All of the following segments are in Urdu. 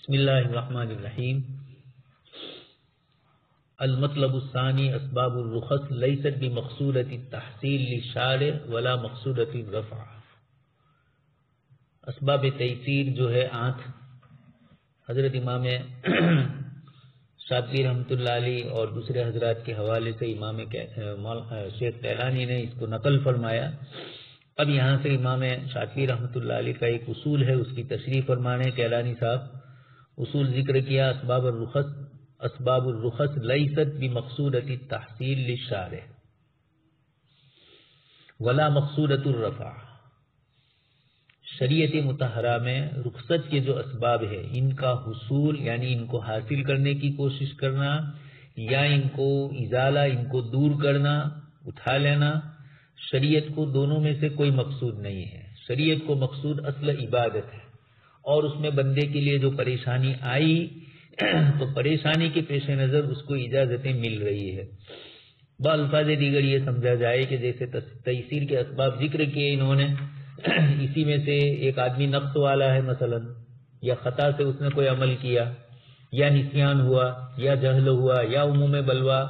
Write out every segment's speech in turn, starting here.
بسم اللہ الرحمن الرحیم. المطلب الثانی اسباب الرخص لیست بمقصودۃ التحصیل للشارع ولا مقصودۃ الرفع. اسباب تیسیر جو ہے 8 حضرت امام شاطبی رحمۃ اللہ علیہ اور دوسرے حضرات کے حوالے سے امام شیخ کیلانی نے اس کو نقل فرمایا. اب یہاں سے امام شاطبی رحمۃ اللہ علیہ کا ایک اصول ہے، اس کی تشریح فرمانے کیلانی صاحب. اصول ذکر کیا اسباب الرخص لیست بمقصودۃ التحصیل للشارع ولا مقصودۃ الرفع. شریعت مطہرہ میں رخصت کے جو اسباب ہے ان کا حصول یعنی ان کو حاصل کرنے کی کوشش کرنا یا ان کو ازالہ ان کو دور کرنا اٹھا لینا، شریعت کو دونوں میں سے کوئی مقصود نہیں ہے. شریعت کو مقصود اصل عبادت ہے اور اس میں بندے کے لیے جو پریشانی آئی تو پریشانی کے پیش نظر اس کو اجازتیں مل رہی ہے. بالفاظ دیگر یہ سمجھا جائے کہ جیسے تیسیر کے اسباب ذکر کیے انہوں نے، اسی میں سے ایک آدمی نقص والا ہے مثلا، یا خطا سے اس نے کوئی عمل کیا، یا نسیان ہوا، یا جہل ہوا، یا عموم بلوا.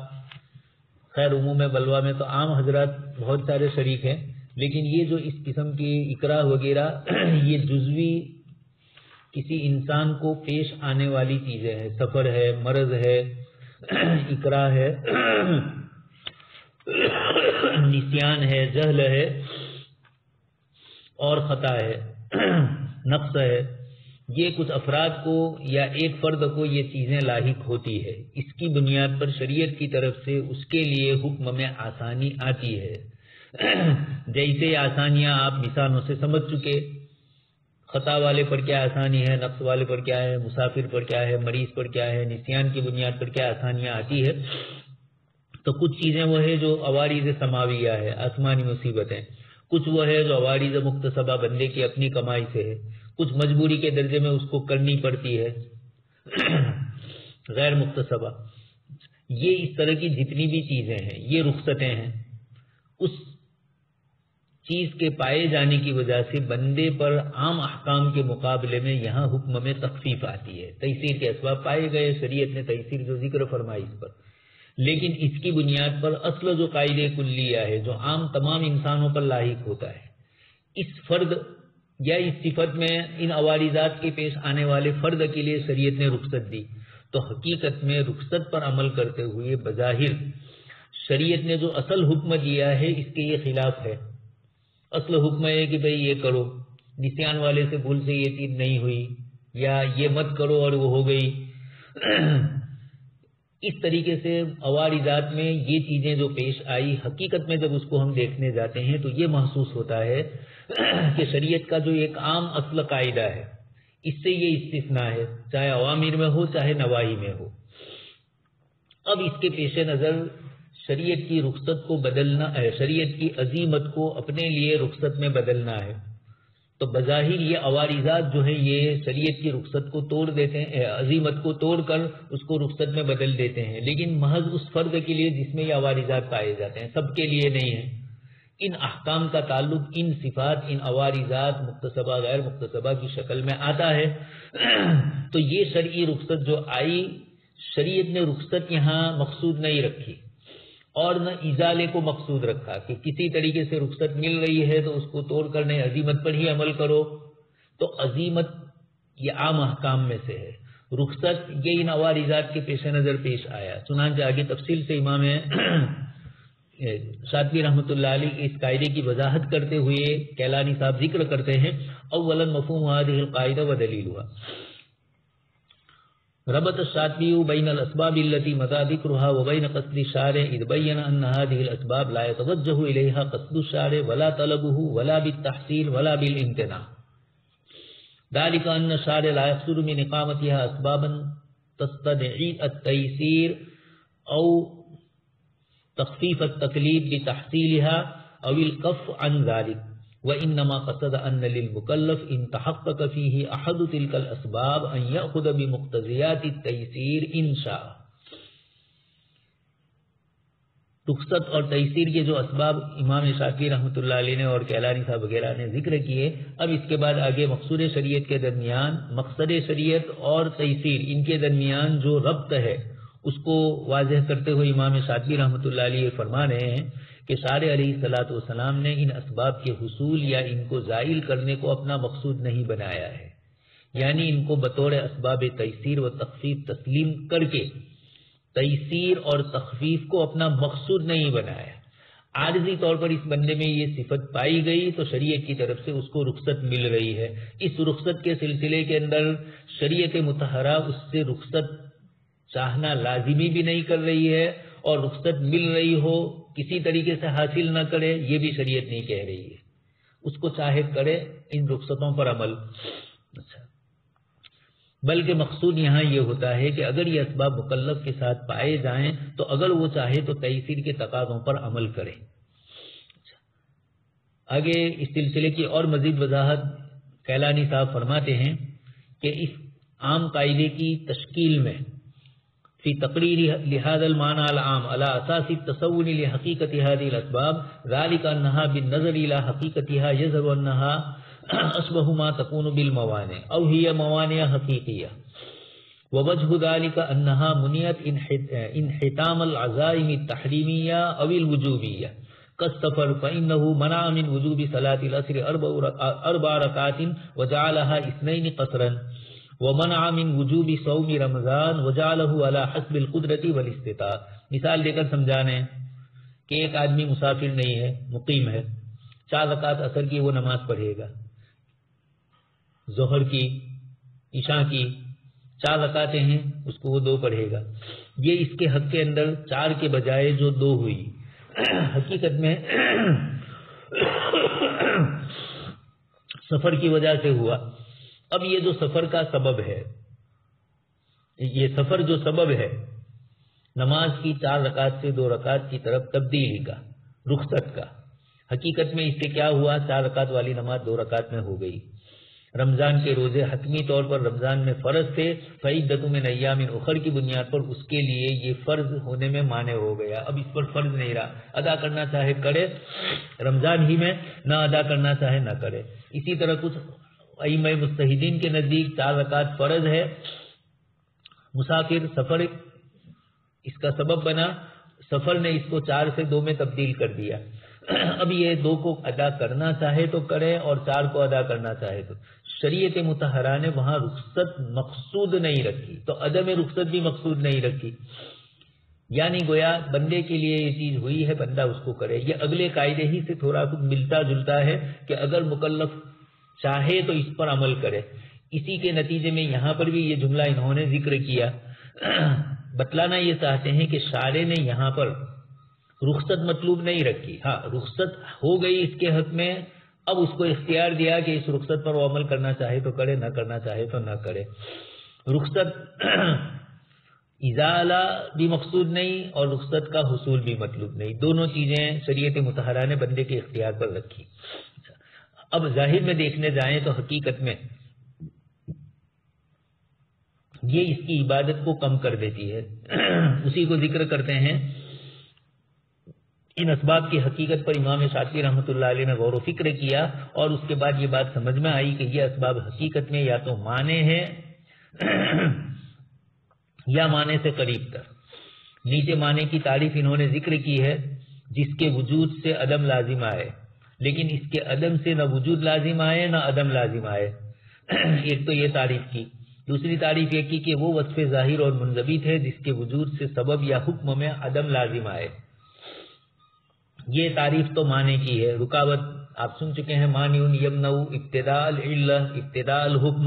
خیر عموم بلوا میں تو عام حضرات بہت سارے شریک ہیں، لیکن یہ جو اس قسم کی اکراہ وغیرہ یہ جزوی کسی انسان کو پیش آنے والی چیزیں ہیں. سفر ہے، مرض ہے، اکراہ ہے، نسیان ہے، جہل ہے اور خطا ہے، نقص ہے. یہ کچھ افراد کو یا ایک فرد کو یہ چیزیں لاحق ہوتی ہے. اس کی بنیاد پر شریعت کی طرف سے اس کے لیے حکم میں آسانی آتی ہے. جیسے آسانیاں آپ مثالوں سے سمجھ چکے. خطا والے پر کیا آسانی ہے، نقص والے پر کیا ہے، مسافر پر کیا ہے، مریض پر کیا ہے، نسیان کی بنیاد پر کیا آسانیاں آتی ہے. تو کچھ چیزیں وہ ہے جو عوارض سماویہ ہے، آسمانی مصیبتیں. کچھ وہ ہے جو عوارض مکتسبہ بندے کی اپنی کمائی سے ہے. کچھ مجبوری کے درجے میں اس کو کرنی پڑتی ہے، غیر مکتسبہ. یہ اس طرح کی جتنی بھی چیزیں ہیں یہ رخصتیں ہیں. اس چیز کے پائے جانے کی وجہ سے بندے پر عام احکام کے مقابلے میں یہاں حکم میں تخفیف آتی ہے. تیسیر کے اسباب پائے گئے، شریعت نے تیسیر جو ذکر فرمائی اس پر، لیکن اس کی بنیاد پر اصل جو قاعدے کلیہ ہے جو عام تمام انسانوں پر لاحق ہوتا ہے، اس فرد یا اس صفت میں ان عوارضات کے پیش آنے والے فرد کے لیے شریعت نے رخصت دی. تو حقیقت میں رخصت پر عمل کرتے ہوئے بظاہر شریعت نے جو اصل حکم دیا ہے اس کے یہ خلاف ہے. اصل حکم ہے کہ بھئی یہ کرو، نسیان والے سے بھول سے یہ چیز نہیں ہوئی، یا یہ مت کرو اور وہ ہو گئی. اس طریقے سے عوارضات میں یہ چیزیں جو پیش آئی، حقیقت میں جب اس کو ہم دیکھنے جاتے ہیں تو یہ محسوس ہوتا ہے کہ شریعت کا جو ایک عام اصل قاعدہ ہے اس سے یہ استثناء ہے، چاہے اوامر میں ہو چاہے نواہی میں ہو. اب اس کے پیش نظر شریعت کی رخصت کو بدلنا ہے، شریعت کی عزیمت کو اپنے لیے رخصت میں بدلنا ہے. تو بظاہر یہ عوارضات جو ہیں یہ شریعت کی رخصت کو توڑ دیتے ہیں، عزیمت کو توڑ کر اس کو رخصت میں بدل دیتے ہیں، لیکن محض اس فرد کے لیے جس میں یہ عوارضات پائے جاتے ہیں، سب کے لیے نہیں ہیں. ان احکام کا تعلق ان صفات، ان عوارضات مکتسبہ غیر مکتسبہ کی شکل میں آتا ہے. تو یہ شرعی رخصت جو آئی، شریعت نے رخصت یہاں مقصود نہیں رکھی اور نہ ازالے کو مقصود رکھا کہ کسی طریقے سے رخصت مل رہی ہے تو اس کو توڑ کر نہیں، عزیمت پر ہی عمل کرو. تو عزیمت یہ عام احکام میں سے ہے، رخصت یہ ان عوارضات کے پیش نظر پیش آیا. چنانچہ آگے تفصیل سے امام شاطبی رحمۃ اللہ علیہ اس قاعدے کی وضاحت کرتے ہوئے کیلانی صاحب ذکر کرتے ہیں. اولا مفہوم هذه القاعدہ ودلیلها. ربط الشاطبی بین الاسباب التي مضى ذکرها وبین قصد الشارع اذ بین ان هذه الاسباب لا يتوجه اليها قصد الشارع ولا طلبه ولا بالتحصيل ولا بالامتناع. ذلك ان الشارع لا يقصد من اقامتها اسبابا تستدعي التيسير او تخفيف التكليف بتحصيلها او الكف عن ذلك، وانما قصد ان للمكلف ان تحقق فيه احد تلك الاسباب ان ياخذ بمقتضيات التيسير ان شاء. رخصت اور تیسیر کے جو اسباب امام شافعی رحمۃ اللہ علیہ نے اور کیلانی صاحب وغیرہ نے ذکر کیے، اب اس کے بعد آگے مقصود شریعت کے درمیان مقصد شریعت اور تیسیر ان کے درمیان جو ربط ہے اس کو واضح کرتے ہوئے امام شافعی رحمۃ اللہ علیہ فرما رہے ہیں کہ شارع علیہ الصلوۃ والسلام نے ان اسباب کے حصول یا ان کو زائل کرنے کو اپنا مقصود نہیں بنایا ہے، یعنی ان کو بطور اسباب تیسیر و تخفیف تسلیم کر کے تیسیر اور تخفیف کو اپنا مقصود نہیں بنایا۔ عارضی طور پر اس بندے میں یہ صفت پائی گئی تو شریعت کی طرف سے اس کو رخصت مل رہی ہے۔ اس رخصت کے سلسلے کے اندر شریعت مطہرہ اس سے رخصت چاہنا لازمی بھی نہیں کر رہی ہے، اور رخصت مل رہی ہو کسی طریقے سے حاصل نہ کرے یہ بھی شریعت نہیں کہہ رہی ہے، اس کو چاہے کرے ان رخصتوں پر عمل۔ اچھا، بلکہ مقصود یہاں یہ ہوتا ہے کہ اگر یہ اسباب مکلف کے ساتھ پائے جائیں تو اگر وہ چاہے تو تیسیر کے تقاضوں پر عمل کرے۔ آگے اس سلسلے کی اور مزید وضاحت کیلانی صاحب فرماتے ہیں کہ اس عام قاعدے کی تشکیل میں فی تقریر لهذا المعنى العام على اساس التصور لحقیقت هذه الاسباب ذلك انها بالنظر الى حقیقتها يظهر انها اشبه ما تكون بالموانع او هي موانع حقیقیہ، ووجه ذلك انها منعت انحتام العزائم التحریمیہ او الوجوبیہ كالسفر فانه منع من وجوب صلاة العصر 4 ركعات وجعلها 2 قصرا، ومنع من وجوب صوم رمضان وجعله على حسب القدرة والاستطاعت۔ مثال دے کر سمجھانے کہ ایک آدمی مسافر نہیں ہے، مقیم ہے، 4 رکعت عصر کی وہ نماز پڑھے گا، ظہر کی، عشاء کی 4 رکعتیں ہیں اس کو وہ 2 پڑھے گا۔ یہ اس کے حق کے اندر 4 کے بجائے جو 2 ہوئی، حقیقت میں سفر کی وجہ سے ہوا۔ اب یہ جو سفر کا سبب ہے، یہ سفر جو سبب ہے نماز کی 4 رکعت سے 2 رکعت کی طرف تبدیلی کا، رخصت کا، حقیقت میں اس سے کیا ہوا، 4 رکعت والی نماز 2 رکعت میں ہو گئی۔ رمضان کے روزے حتمی طور پر رمضان میں فرض تھے، فعدۃ من ایام اخر کی بنیاد پر اس کے لیے یہ فرض ہونے میں مانع ہو گیا، اب اس پر فرض نہیں رہا، ادا کرنا چاہے کرے رمضان ہی میں، نہ ادا کرنا چاہے نہ کرے۔ اسی طرح کچھ ائمہ مجتہدین کے نزدیک 4 رکعت فرض ہے، مسافر سفر اس کا سبب بنا، سفر نے اس کو 4 سے 2 میں تبدیل کر دیا، اب یہ 2 کو ادا کرنا چاہے تو کرے اور 4 کو ادا کرنا چاہے تو۔ شریعت مطہرہ نے وہاں رخصت مقصود نہیں رکھی تو عدم رخصت بھی مقصود نہیں رکھی، یعنی گویا بندے کے لیے یہ چیز ہوئی ہے، بندہ اس کو کرے۔ یہ اگلے قاعدے ہی سے تھوڑا کچھ ملتا جلتا ہے کہ اگر مکلف چاہے تو اس پر عمل کرے۔ اسی کے نتیجے میں یہاں پر بھی یہ جملہ انہوں نے ذکر کیا، بتلانا یہ چاہتے ہیں کہ شارع نے یہاں پر رخصت مطلوب نہیں رکھی، ہاں رخصت ہو گئی اس کے حق میں، اب اس کو اختیار دیا کہ اس رخصت پر وہ عمل کرنا چاہے تو کرے، نہ کرنا چاہے تو نہ کرے۔ رخصت ازالہ بھی مقصود نہیں اور رخصت کا حصول بھی مطلوب نہیں، دونوں چیزیں شریعت مطہرہ نے بندے کے اختیار پر رکھی۔ اب ظاہر میں دیکھنے جائیں تو حقیقت میں یہ اس کی عبادت کو کم کر دیتی ہے، اسی کو ذکر کرتے ہیں۔ ان اسباب کی حقیقت پر امام شافعی رحمۃ اللہ علیہ نے غور و فکر کیا اور اس کے بعد یہ بات سمجھ میں آئی کہ یہ اسباب حقیقت میں یا تو معنی ہے یا معنی سے قریب تر۔ نیچے معنی کی تعریف انہوں نے ذکر کی ہے، جس کے وجود سے عدم لازم آئے، لیکن اس کے عدم سے نہ وجود لازم آئے نہ عدم لازم آئے، ایک تو یہ تعریف کی۔ دوسری تعریف یہ کی کہ وہ وصف ظاہر اور منضبط ہے جس کے وجود سے سبب یا حکم میں عدم لازم آئے، یہ تعریف تو معنی کی ہے۔ رکاوٹ آپ سن چکے ہیں، مانع یمنع ابتداء العلہ ابتداء الحکم،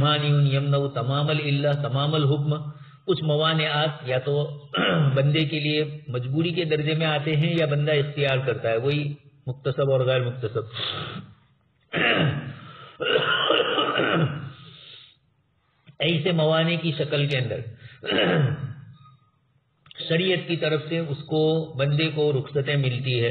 مانع یمنع تمام العلہ تمام الحکم۔ کچھ موانعات یا تو بندے کے لیے مجبوری کے درجے میں آتے ہیں یا بندہ اختیار کرتا ہے، وہی مکتسب اور غیر مکتسب۔ ایسے موانع کی شکل کے اندر شریعت کی طرف سے اس کو بندے کو رخصتیں ملتی ہے،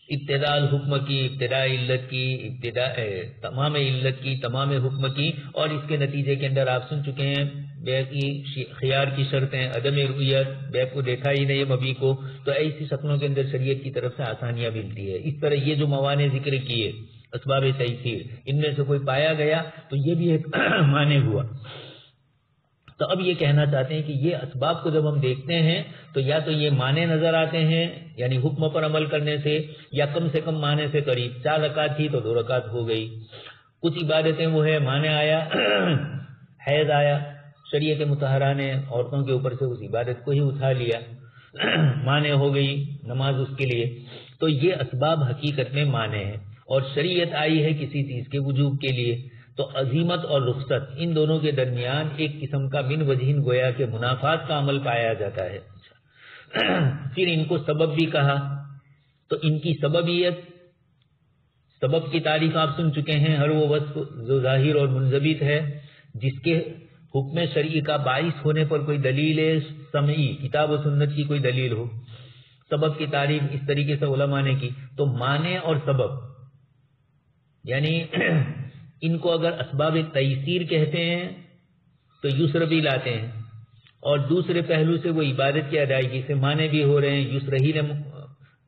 ابتداء الحکم کی، ابتداء علت کی، ابتداء تمام علت کی، تمام حکم کی، اور اس کے نتیجے کے اندر آپ سن چکے ہیں بے کی خیار کی شرطیں، عدم رؤیت، بے کو دیکھا ہی نہیں مبی کو، تو ایسی شکلوں کے اندر شریعت کی طرف سے آسانیاں ملتی ہے. اس طرح یہ جو موانع ذکر کیے اسباب تیسیر، ان میں سے کوئی پایا گیا تو یہ بھی ایک معنی ہوا. تو اب یہ کہنا چاہتے ہیں کہ یہ اسباب کو جب ہم دیکھتے ہیں تو یا تو یہ معنی نظر آتے ہیں، یعنی حکم پر عمل کرنے سے، یا کم سے کم معنی سے قریب. 4 رکعت تھی تو 2 رکعت ہو گئی. کچھ عبادتیں وہ ہے معنی آیا، حیض آیا، شریعت مطہرہ نے عورتوں کے اوپر سے اس عبادت کو ہی اٹھا لیا، معنی ہو گئی نماز اس کے لیے. تو یہ اسباب حقیقت میں معنی ہے، اور شریعت آئی ہے کسی چیز کے وجوب کے لیے. تو عزیمت اور رخصت ان دونوں کے درمیان ایک قسم کا من وجہین گویا کہ منافات کا عمل پایا جاتا ہے. پھر ان کو سبب بھی کہا، تو ان کی سببیت، سبب کی تعریف آپ سن چکے ہیں. ہر وہ وصف جو ظاہر اور منضبط ہے، جس کے حکم شرعی کا باعث ہونے پر کوئی دلیل سمعی کتاب و سنت کی کوئی دلیل ہو. سبب کی تعریف اس طریقے سے علماء نے کی. تو معنی اور سبب، یعنی ان کو اگر اسباب تیسیر کہتے ہیں تو یسر بھی لاتے ہیں، اور دوسرے پہلو سے وہ عبادت کی ادائیگی سے معنی بھی ہو رہے ہیں. یسر ہی نے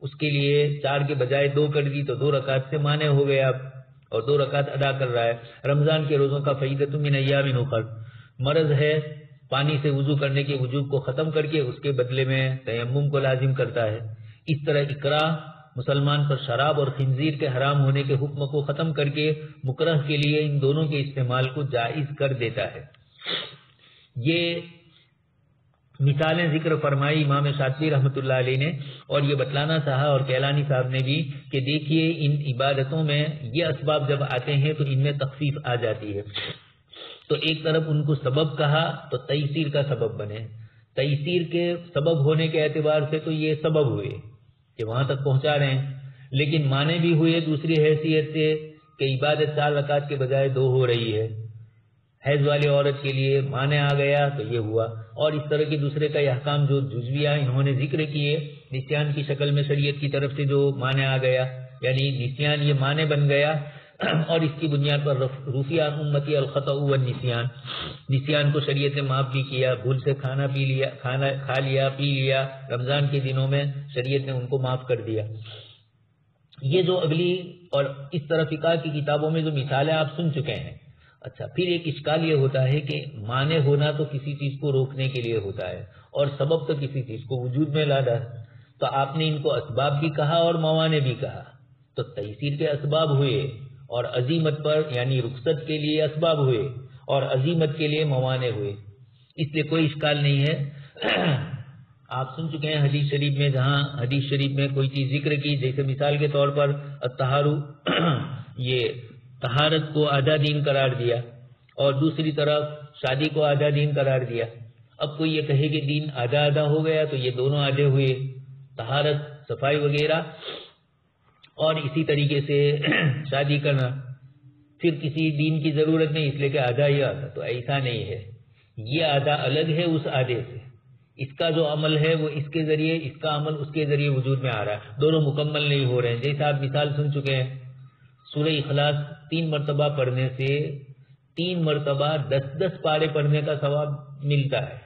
اس کے لیے 4 کے بجائے 2 کر دی تو 2 رکعت سے معنی ہو گیا اب، اور 2 رکعت ادا کر رہا ہے. رمضان کے روزوں کا فعیدۃ من ایام اخر، مرض ہے پانی سے وضو کرنے کے وجوب کو ختم کر کے اس کے بدلے میں تیمم کو لازم کرتا ہے. اس طرح اکراہ مسلمان پر شراب اور خنزیر کے حرام ہونے کے حکم کو ختم کر کے مکرہ کے لیے ان دونوں کے استعمال کو جائز کر دیتا ہے. یہ مثالیں ذکر فرمائی امام شاطبی رحمۃ اللہ علیہ نے، اور یہ بتلانا چاہا اور کیلانی صاحب نے بھی کہ دیکھیے ان عبادتوں میں یہ اسباب جب آتے ہیں تو ان میں تخفیف آ جاتی ہے. تو ایک طرف ان کو سبب کہا تو تیسیر کا سبب بنے. تیسیر کے سبب ہونے کے اعتبار سے تو یہ سبب ہوئے کہ وہاں تک پہنچا رہے ہیں، لیکن معنی بھی ہوئے دوسری حیثیت سے کہ عبادت 4 رکعت کے بجائے 2 ہو رہی ہے. حیض والی عورت کے لیے معنی آ گیا تو یہ ہوا. اور اس طرح کے دوسرے کا احکام جو جزویہ انہوں نے ذکر کیے، نسیان کی شکل میں شریعت کی طرف سے جو معنی آ گیا، یعنی نسیان یہ معنی بن گیا، اور اس کی بنیاد پر رفع عن امتی الخطأ والنسیان، نسیان کو شریعت نے معاف بھی کیا. بھول سے کھا لیا پی لیا رمضان کے دنوں میں شریعت نے ان کو معاف کر دیا. یہ جو اگلی اور اس طرح فقہ کی کتابوں میں جو مثالیں آپ سن چکے ہیں. اچھا، پھر ایک اشکال یہ ہوتا ہے کہ معنی ہونا تو کسی چیز کو روکنے کے لیے ہوتا ہے، اور سبب تو کسی چیز کو وجود میں لانا ہے. تو آپ نے ان کو اسباب بھی کہا اور موانع بھی کہا. تو تیسیر کے اسباب ہوئے، اور عزیمت پر یعنی رخصت کے لیے اسباب ہوئے، اور عزیمت کے لیے موانع ہوئے. اس لیے کوئی اشکال نہیں ہے. آپ سن چکے ہیں حدیث شریف میں، جہاں حدیث شریف میں کوئی چیز ذکر کی، جیسے مثال کے طور پر الطہارو، یہ طہارت کو آدھا دین قرار دیا، اور دوسری طرف شادی کو آدھا دین قرار دیا. اب کوئی یہ کہے کہ دین آدھا آدھا ہو گیا تو یہ دونوں آدھے ہوئے، طہارت، صفائی وغیرہ، اور اسی طریقے سے شادی کرنا، پھر کسی دین کی ضرورت نہیں اس لیے کہ آدھا ہی آدھا. تو ایسا نہیں ہے، یہ آدھا الگ ہے اس آدھے سے. اس کا جو عمل ہے وہ اس کے ذریعے، اس کا عمل اس کے ذریعے وجود میں آ رہا ہے. دونوں مکمل نہیں ہو رہے ہیں. جیسے آپ مثال سن چکے ہیں، سورہ اخلاص 3 مرتبہ پڑھنے سے 3 مرتبہ 10 پارے پڑھنے کا ثواب ملتا ہے.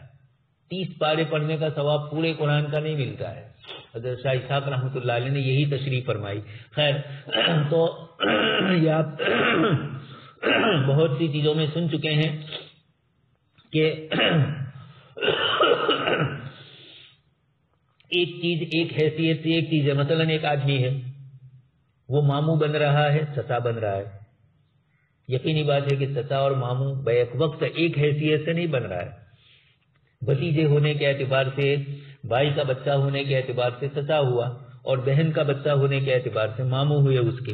30 پارے پڑھنے کا ثواب پورے قرآن کا نہیں ملتا ہے. حضرت شاہ اسحاق رحمۃ اللہ علیہ نے یہی تشریح فرمائی. خیر، تو یہ آپ بہت سی چیزوں میں سن چکے ہیں کہ ایک چیز ایک حیثیت سے ایک چیز ہے. مثلا ایک آدمی ہے، وہ ماموں بن رہا ہے، چچا بن رہا ہے. یقینی بات ہے کہ چچا اور ماموں بیک وقت ایک حیثیت سے نہیں بن رہا ہے. بھتیجے ہونے کے اعتبار سے، بھائی کا بچہ ہونے کے اعتبار سے چچا ہوا، اور بہن کا بچہ ہونے کے اعتبار سے ماموں ہوئے اس کے.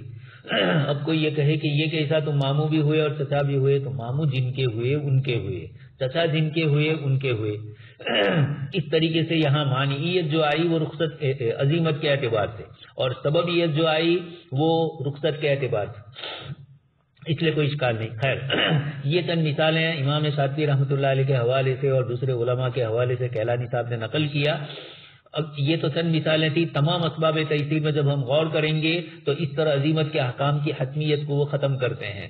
اب کوئی یہ کہے کہ یہ کیسا تم ماموں بھی ہوئے اور چچا بھی ہوئے؟ تو ماموں جن کے ہوئے ان کے ہوئے، چچا جن کے ہوئے ان کے ہوئے. اس طریقے سے یہاں مانعیت جو آئی وہ رخصت عزیمت کے اعتبار سے، اور سببیت جو آئی وہ رخصت کے اعتبار سے. اس لیے کوئی اشکال نہیں. خیر، یہ چند مثالیں امام شاطبی رحمۃ اللہ علیہ کے حوالے سے اور دوسرے علماء کے حوالے سے کیلانی صاحب نے نقل کیا. اب یہ تو چند مثالیں تھی. تمام اسباب تیسیر میں جب ہم غور کریں گے تو اس طرح عزیمت کے احکام کی حتمیت کو وہ ختم کرتے ہیں.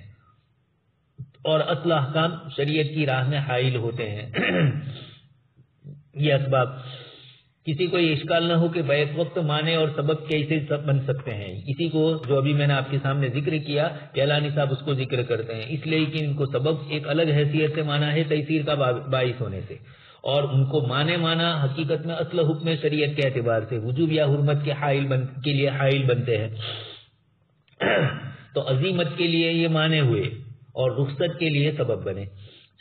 اور اصل احکام شریعت کی راہ میں حائل ہوتے ہیں۔ یہ اسباب کسی کو یہ اشکال نہ ہو کہ بیک وقت معنی اور سبب کیسے بن سکتے ہیں، اسی کو جو ابھی میں نے آپ کے سامنے ذکر کیا کیلانی صاحب اس کو ذکر کرتے ہیں، اس لیے کہ ان کو سبب ایک الگ حیثیت سے مانا ہے تیسیر کا باعث ہونے سے، اور ان کو مانا حقیقت میں اصل حکم شریعت کے اعتبار سے وجوب یا حرمت کے لیے حائل بنتے ہیں۔ تو عزیمت کے لیے یہ مانے ہوئے اور رخصت کے لیے سبب بنے۔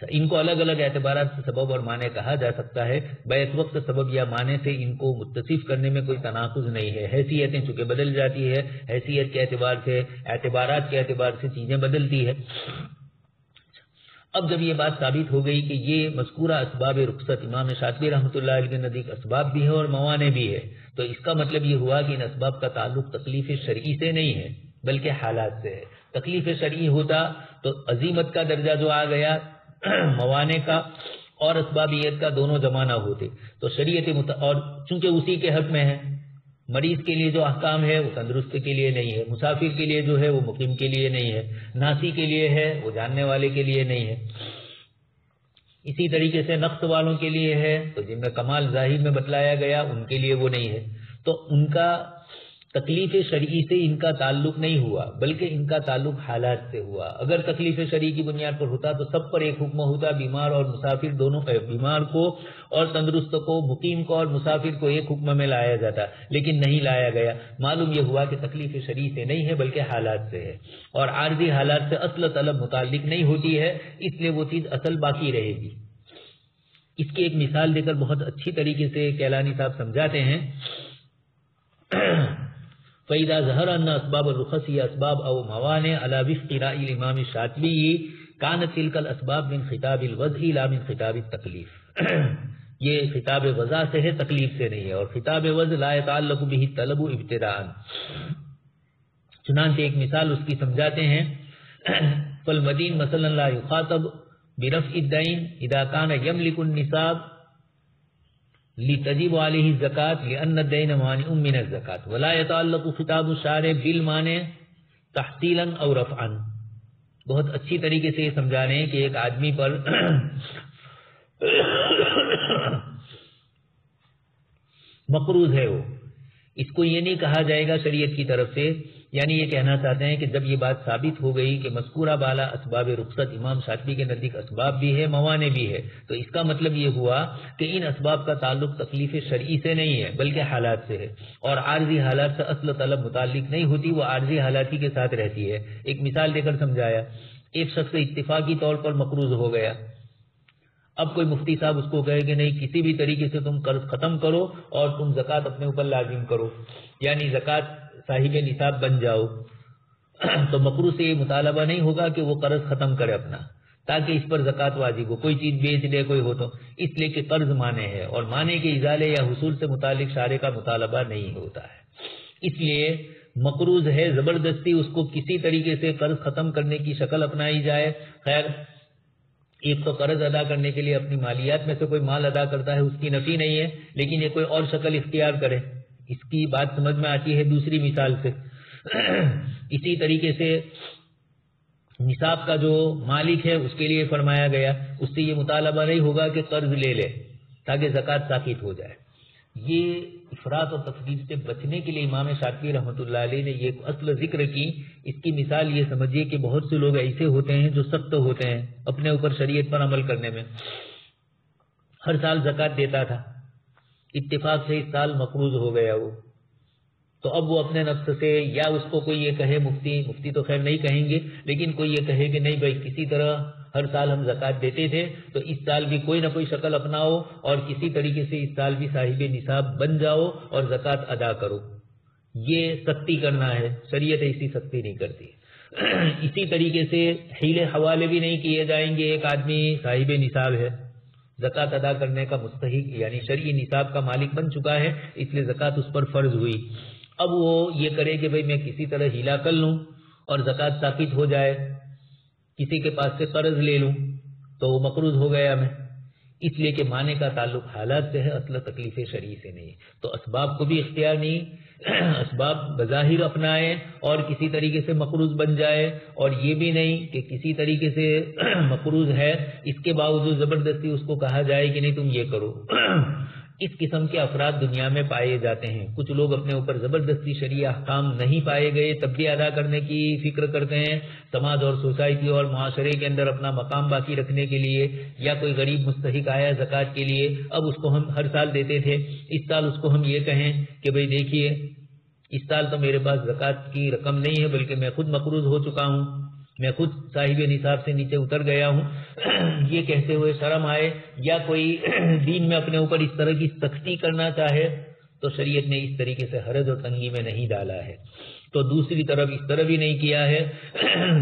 ان کو الگ الگ اعتبارات سے سبب اور معنی کہا جا سکتا ہے، بیک وقت سبب یا معنی سے ان کو متصف کرنے میں کوئی تناقض نہیں ہے، حیثیتیں چونکہ بدل جاتی ہے، حیثیت کے اعتبار سے، اعتبارات کے اعتبار سے چیزیں بدلتی ہے۔ اب جب یہ بات ثابت ہو گئی کہ یہ مذکورہ اسباب رخصت امام شاطبی رحمۃ اللہ علیہ کے نزدیک اسباب بھی ہے اور موانع بھی ہے، تو اس کا مطلب یہ ہوا کہ ان اسباب کا تعلق تکلیف شرعی سے نہیں ہے بلکہ حالات سے ہے۔ تکلیف شرعی ہوتا تو عزیمت کا درجہ جو آ گیا موانع کا اور اسبابیت کا دونوں جمع نہ ہوتے، تو شریعت اور چونکہ اسی کے حق میں ہے، مریض کے لیے جو احکام ہے وہ تندرست کے لیے نہیں ہے، مسافر کے لیے جو ہے وہ مقیم کے لیے نہیں ہے، ناسی کے لیے ہے وہ جاننے والے کے لیے نہیں ہے، اسی طریقے سے نقص والوں کے لیے ہے تو جن میں کمال ظاہر میں بتلایا گیا ان کے لیے وہ نہیں ہے، تو ان کا تکلیف شرعی سے ان کا تعلق نہیں ہوا بلکہ ان کا تعلق حالات سے ہوا۔ اگر تکلیف شرعی کی بنیاد پر ہوتا تو سب پر ایک حکم ہوتا، بیمار اور مسافر دونوں، بیمار کو اور تندرست کو، مقیم کو اور مسافر کو ایک حکم میں لایا جاتا، لیکن نہیں لایا گیا۔ معلوم یہ ہوا کہ تکلیف شرعی سے نہیں ہے بلکہ حالات سے ہے، اور عارضی حالات سے اصل طلب متعلق نہیں ہوتی ہے، اس لیے وہ چیز اصل باقی رہے گی۔ اس کی ایک مثال دے کر بہت اچھی طریقے سے کیلانی صاحب سمجھاتے ہیں، فَإِذَا ظَهَرَ أَنَّ أَسْبَابَ الرُّخَصِ أَسْبَابُ أَوْ مَوَانِعَ عَلَى وِفْقِ رَأْيِ الْإِمَامِ الشَّاطِبِيِّ كَانَتْ تِلْكَ الْأَسْبَابُ مِنْ خِطَابِ الْوَضْعِ لَا مِنْ خِطَابِ التَّكْلِيفِ۔ یہ خطاب وضع سے ہے، تکلیف سے نہیں ہے، اور خطاب وضع لا يتعلق به الطلب ابتداءً۔ چنانچہ ایک مثال اس کی سمجھاتے ہیں، فالمدین مثلا لا يخاطب برفع الدین اذا كان يملك النصاب لتجب عليه الزکاة لأن الدین مانع من الزکاة ولا يتعلق خطاب الشارع بالمانع تحصیلا او رفعا۔ بہت اچھی طریقے سے یہ سمجھا رہے ہیں کہ ایک آدمی پر مقروض ہے، وہ اس کو یہ نہیں کہا جائے گا شریعت کی طرف سے، یعنی یہ کہنا چاہتے ہیں کہ جب یہ بات ثابت ہو گئی کہ مذکورہ بالا اسباب رخصت امام شاطبی کے نزدیک اسباب بھی ہے، موانع بھی ہے، تو اس کا مطلب یہ ہوا کہ ان اسباب کا تعلق تکلیف شرعی سے نہیں ہے بلکہ حالات سے ہے، اور عارضی حالات سے اصل طلب متعلق نہیں ہوتی، وہ عارضی حالاتی کے ساتھ رہتی ہے۔ ایک مثال دے کر سمجھایا، ایک شخص اتفاقی طور پر مقروض ہو گیا، اب کوئی مفتی صاحب اس کو کہے کہ نہیں کسی بھی طریقے سے تم قرض ختم کرو اور تم زکوٰۃ اپنے اوپر لازم کرو، یعنی زکوٰۃ صاحب نصاب بن جاؤ، تو مقروض سے یہ مطالبہ نہیں ہوگا کہ وہ قرض ختم کرے اپنا تاکہ اس پر زکوٰۃ واجب ہو، کوئی چیز بیچ لے کوئی ہو تو، اس لیے کہ قرض مانے ہے اور مانے کے ازالے یا حصول سے متعلق شارع کا مطالبہ نہیں ہوتا ہے، اس لیے مقروض ہے، زبردستی اس کو کسی طریقے سے قرض ختم کرنے کی شکل اپنائی جائے۔ خیر، ایک تو قرض ادا کرنے کے لیے اپنی مالیات میں سے کوئی مال ادا کرتا ہے، اس کی نفی نہیں ہے، لیکن یہ کوئی اور شکل اختیار کرے، اس کی بات سمجھ میں آتی ہے دوسری مثال سے۔ اسی طریقے سے نصاب کا جو مالک ہے اس کے لیے فرمایا گیا، اس سے یہ مطالبہ نہیں ہوگا کہ قرض لے لے تاکہ زکوٰۃ ساقط ہو جائے۔ یہ افراط اور تفریط سے بچنے کے لیے امام شاطبی رحمۃ اللہ علیہ نے یہ اصل ذکر کی۔ اس کی مثال یہ سمجھیے کہ بہت سے لوگ ایسے ہوتے ہیں جو سخت ہوتے ہیں اپنے اوپر شریعت پر عمل کرنے میں، ہر سال زکوٰۃ دیتا تھا، اتفاق سے اس سال مقروض ہو گیا وہ، تو اب وہ اپنے نفس سے، یا اس کو کوئی یہ کہے، مفتی تو خیر نہیں کہیں گے، لیکن کوئی یہ کہے کہ نہیں بھائی کسی طرح ہر سال ہم زکوٰۃ دیتے تھے تو اس سال بھی کوئی نہ کوئی شکل اپناؤ اور کسی طریقے سے اس سال بھی صاحب نصاب بن جاؤ اور زکوٰۃ ادا کرو، یہ سختی کرنا ہے، شریعت ایسی سختی نہیں کرتی۔ اسی طریقے سے حیلے حوالے بھی نہیں کیے جائیں گے، ایک آدمی صاحب نصاب ہے، زکوٰۃ ادا کرنے کا مستحق یعنی شرعی نصاب کا مالک بن چکا ہے، اس لیے زکوٰۃ اس پر فرض ہوئی، اب وہ یہ کرے کہ بھئی میں کسی طرح ہیلا کر لوں اور زکوٰۃ ساقط ہو جائے، کسی کے پاس سے قرض لے لوں تو وہ مقروض ہو گیا میں، اس لیے کہ معنی کا تعلق حالات سے ہے، اصل تکلیف شرعی سے نہیں. تو اسباب کو بھی اختیار نہیں، اسباب بظاہر اپنائے اور کسی طریقے سے مقروض بن جائے، اور یہ بھی نہیں کہ کسی طریقے سے مقروض ہے اس کے باوجود زبردستی اس کو کہا جائے کہ نہیں تم یہ کرو. اس قسم کے افراد دنیا میں پائے جاتے ہیں. کچھ لوگ اپنے اوپر زبردستی شرعی احکام نہیں پائے گئے تب بھی ادا کرنے کی فکر کرتے ہیں، سماج اور سوسائٹی اور معاشرے کے اندر اپنا مقام باقی رکھنے کے لیے، یا کوئی غریب مستحق آیا زکوٰۃ کے لیے، اب اس کو ہم ہر سال دیتے تھے، اس سال اس کو ہم یہ کہیں کہ بھئی دیکھیے اس سال تو میرے پاس زکوٰۃ کی رقم نہیں ہے، بلکہ میں خود مقروض ہو چکا ہوں، میں خود صاحب نصاب سے نیچے اتر گیا ہوں. یہ کہتے ہوئے شرم آئے، یا کوئی دین میں اپنے اوپر اس طرح کی سختی کرنا چاہے تو شریعت نے اس طریقے سے حرج اور تنگی میں نہیں ڈالا ہے. تو دوسری طرف اس طرح بھی نہیں کیا ہے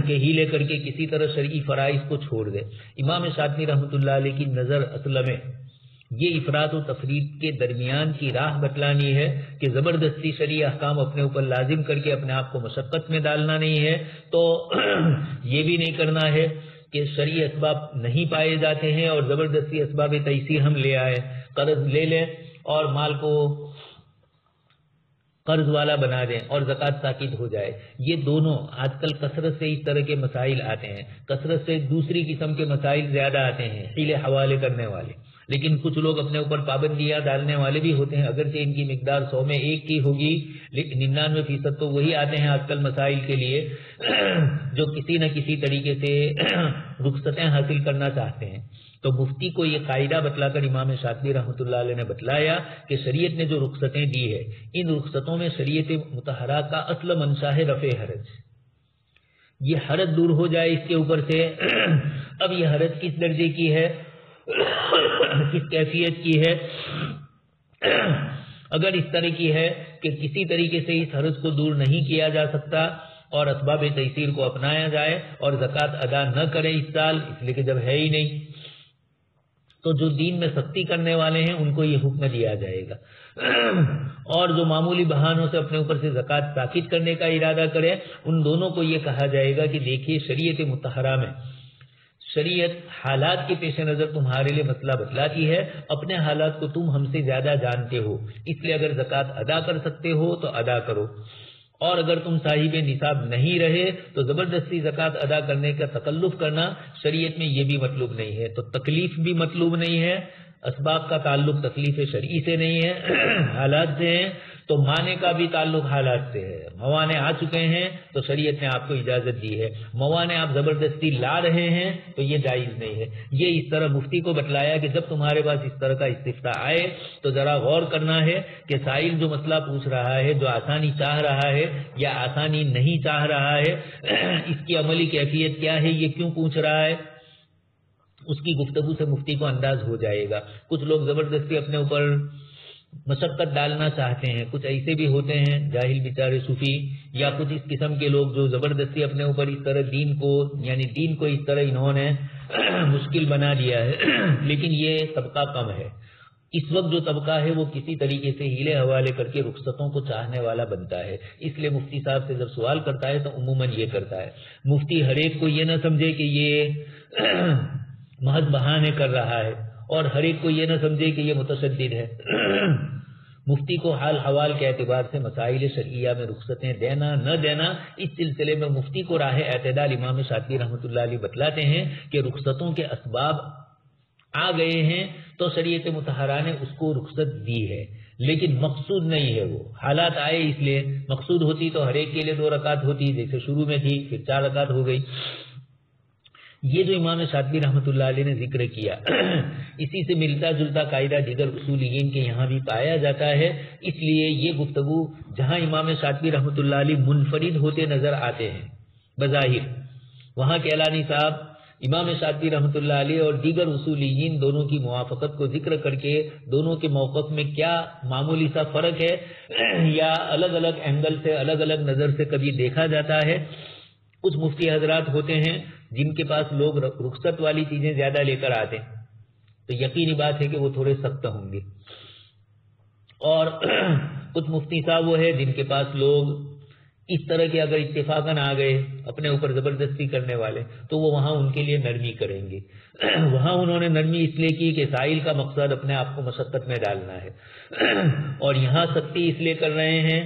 کہ ہیلے کر کے کسی طرح شرعی فرائض کو چھوڑ دے. امام شاطبی رحمۃ اللہ علیہ کی نظر اصل میں یہ افراط و تفریط کے درمیان کی راہ بتلانی ہے کہ زبردستی شرعی احکام اپنے اوپر لازم کر کے اپنے آپ کو مشقت میں ڈالنا نہیں ہے، تو یہ بھی نہیں کرنا ہے کہ شرعی اسباب نہیں پائے جاتے ہیں اور زبردستی اسباب تیسیر ہم لے آئے، قرض لے لیں اور مال کو قرض والا بنا دیں اور زکوٰۃ ساقط ہو جائے. یہ دونوں آج کل کثرت سے اس طرح کے مسائل آتے ہیں، کثرت سے دوسری قسم کے مسائل زیادہ آتے ہیں، حیلے حوالے کرنے والے. لیکن کچھ لوگ اپنے اوپر پابندیاں ڈالنے والے بھی ہوتے ہیں، اگرچہ ان کی مقدار 100 میں 1 کی ہوگی، لیکن 99% تو وہی آتے ہیں آج کل مسائل کے لیے جو کسی نہ کسی طریقے سے رخصتیں حاصل کرنا چاہتے ہیں. تو مفتی کو یہ قاعدہ بتلا کر امام شاطبی رحمۃ اللہ علیہ نے بتلایا کہ شریعت نے جو رخصتیں دی ہے، ان رخصتوں میں شریعت مطہرہ کا اصل منشا ہے رفع حرج. یہ حرج دور ہو جائے اس کے اوپر سے. اب یہ حرج کس درجے کی ہے، کس کیفیت کی ہے؟ اگر اس طرح کی ہے کہ کسی طریقے سے اس حرج کو دور نہیں کیا جا سکتا اور اسباب تیسیر کو اپنایا جائے اور زکوٰۃ ادا نہ کرے اس سال، اس لیے کہ جب ہے ہی نہیں، تو جو دین میں سختی کرنے والے ہیں ان کو یہ حکم دیا جائے گا. اور جو معمولی بہانوں سے اپنے اوپر سے زکوٰۃ ساقط کرنے کا ارادہ کرے ان دونوں کو یہ کہا جائے گا کہ دیکھیے شریعت مطہرہ میں شریعت حالات کے پیش نظر تمہارے لیے مسئلہ بتلاتی ہے، اپنے حالات کو تم ہم سے زیادہ جانتے ہو، اس لیے اگر زکوٰۃ ادا کر سکتے ہو تو ادا کرو، اور اگر تم صاحب نصاب نہیں رہے تو زبردستی زکوٰۃ ادا کرنے کا تکلف کرنا شریعت میں یہ بھی مطلوب نہیں ہے. تو تکلیف بھی مطلوب نہیں ہے، اسباب کا تعلق تکلیف شرعی سے نہیں ہے، حالات سے ہے. تو معنی کا بھی تعلق حالات سے ہے. موانع آ چکے ہیں تو شریعت نے آپ کو اجازت دی ہے، موانع آپ زبردستی لا رہے ہیں تو یہ جائز نہیں ہے. یہ اس طرح مفتی کو بتلایا کہ جب تمہارے پاس اس طرح کا استفتاء آئے تو ذرا غور کرنا ہے کہ سائل جو مسئلہ پوچھ رہا ہے، جو آسانی چاہ رہا ہے یا آسانی نہیں چاہ رہا ہے، اس کی عملی کیفیت کیا ہے، یہ کیوں پوچھ رہا ہے، اس کی گفتگو سے مفتی کو انداز ہو جائے گا. کچھ لوگ زبردستی اپنے اوپر مشقت ڈالنا چاہتے ہیں، کچھ ایسے بھی ہوتے ہیں جاہل بیچارے صوفی یا کچھ اس قسم کے لوگ جو زبردستی اپنے اوپر اس طرح دین کو اس طرح انہوں نے مشکل بنا دیا ہے. لیکن یہ طبقہ کم ہے. اس وقت جو طبقہ ہے وہ کسی طریقے سے ہیلے حوالے کر کے رخصتوں کو چاہنے والا بنتا ہے. اس لیے مفتی صاحب سے جب سوال کرتا ہے تو عموماً یہ کرتا ہے. مفتی ہر ایک کو یہ نہ سمجھے کہ یہ محض بہانے کر رہا ہے، اور ہر ایک کو یہ نہ سمجھے کہ یہ متشدد ہے. مفتی کو حال حوال کے اعتبار سے مسائل شرعیہ میں رخصتیں دینا نہ دینا، اس سلسلے میں مفتی کو راہ اعتدال امام شاطبی رحمۃ اللہ علیہ بتلاتے ہیں کہ رخصتوں کے اسباب آ گئے ہیں تو شریعت مطہرہ نے اس کو رخصت دی ہے، لیکن مقصود نہیں ہے. وہ حالات آئے اس لیے، مقصود ہوتی تو ہر ایک کے لیے 2 رکعت ہوتی، جیسے شروع میں تھی، پھر 4 رکعت ہو گئی. یہ جو امام شاطبی رحمۃ اللہ علیہ نے ذکر کیا، اسی سے ملتا جلتا قاعدہ دیگر اصولیین کے یہاں بھی پایا جاتا ہے. اس لیے یہ گفتگو جہاں امام شاطبی رحمۃ اللہ علیہ منفرد ہوتے نظر آتے ہیں بظاہر، وہاں کیلانی صاحب امام شاطبی رحمۃ اللہ علیہ اور دیگر اصولیین دونوں کی موافقت کو ذکر کر کے دونوں کے موقف میں کیا معمولی سا فرق ہے یا الگ الگ اینگل سے الگ الگ نظر سے کبھی دیکھا جاتا ہے. کچھ مفتی حضرات ہوتے ہیں جن کے پاس لوگ رخصت والی چیزیں زیادہ لے کر آتے ہیں تو یقینی بات ہے کہ وہ تھوڑے سخت ہوں گے، اور کچھ مفتی صاحب وہ ہے جن کے پاس لوگ اس طرح کے اگر اتفاقاً آ گئے اپنے اوپر زبردستی کرنے والے تو وہ وہاں ان کے لیے نرمی کریں گے. وہاں انہوں نے نرمی اس لیے کی کہ سائل کا مقصد اپنے آپ کو مشقت میں ڈالنا ہے، اور یہاں سختی اس لیے کر رہے ہیں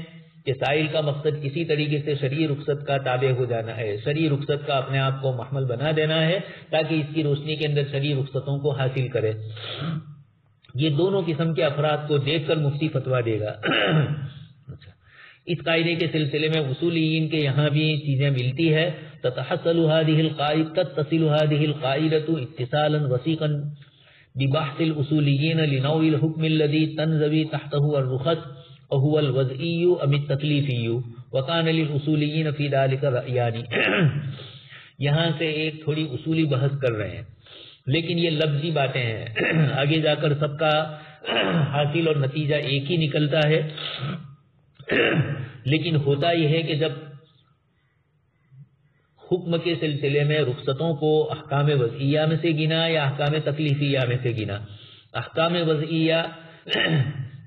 کہ سائل کا مقصد کسی طریقے سے شرعی رخصت کا تابع ہو جانا ہے، شرعی رخصت کا اپنے آپ کو محمل بنا دینا ہے تاکہ اس کی روشنی کے اندر شرعی رخصتوں کو حاصل کرے. یہ دونوں قسم کے افراد کو دیکھ کر مفتی فتویٰ دے گا. اس قاعدے کے سلسلے میں اصولیین کے یہاں بھی چیزیں ملتی ہے. تتصل هذه القاعدة اتصالا وثيقا ببحث الاصوليين لنوع الحكم الذي تنزوي تحته الرخص وهو الوضعي ام التكليفي وكان للاصوليين في ذلك رأيان. یہاں سے ایک تھوڑی اصولی بحث کر رہے ہیں لیکن یہ لفظی باتیں ہیں، آگے جا کر سب کا حاصل اور نتیجہ ایک ہی نکلتا ہے. لیکن ہوتا یہ ہے کہ جب حکم کے سلسلے میں رخصتوں کو احکام وضعیہ میں سے گنا یا احکام تکلیفیہ میں سے گنا. احکام وضعیہ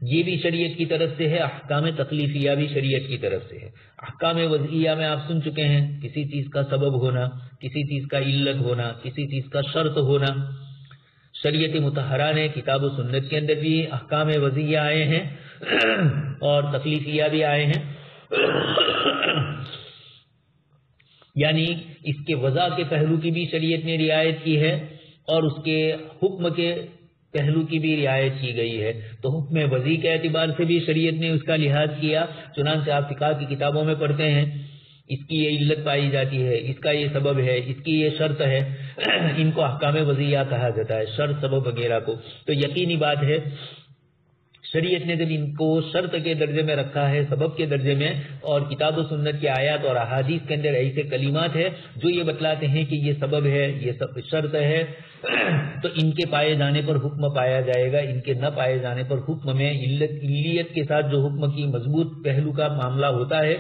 یہ بھی شریعت کی طرف سے ہے، احکام تکلیفیہ بھی شریعت کی طرف سے ہے. احکام وضعیہ میں آپ سن چکے ہیں کسی چیز کا سبب ہونا، کسی چیز کا علت ہونا، کسی چیز کا شرط ہونا. شریعت مطہرہ نے کتاب و سنت کے اندر بھی احکام وضعیہ آئے ہیں اور تکلیفیہ بھی آئے ہیں، یعنی اس کے وضع کے پہلو کی بھی شریعت نے رعایت کی ہے اور اس کے حکم کے پہلو کی بھی رعایت کی گئی ہے. تو حکم وضعی کے اعتبار سے بھی شریعت نے اس کا لحاظ کیا. چنانچہ آپ فقہ کی کتابوں میں پڑھتے ہیں اس کی یہ علت پائی جاتی ہے، اس کا یہ سبب ہے، اس کی یہ شرط ہے، ان کو احکام وضعیہ کہا جاتا ہے، شرط سبب وغیرہ کو. تو یقینی بات ہے شریعت نے جب ان کو شرط کے درجے میں رکھا ہے، سبب کے درجے میں، اور کتاب و سنت کے آیات اور احادیث کے اندر ایسے کلمات ہیں جو یہ بتلاتے ہیں کہ یہ سبب ہے، یہ شرط ہے، تو ان کے پائے جانے پر حکم پایا جائے گا. ان کے نہ پائے جانے پر حکم میں علیت کے ساتھ جو حکم کی مضبوط پہلو کا معاملہ ہوتا ہے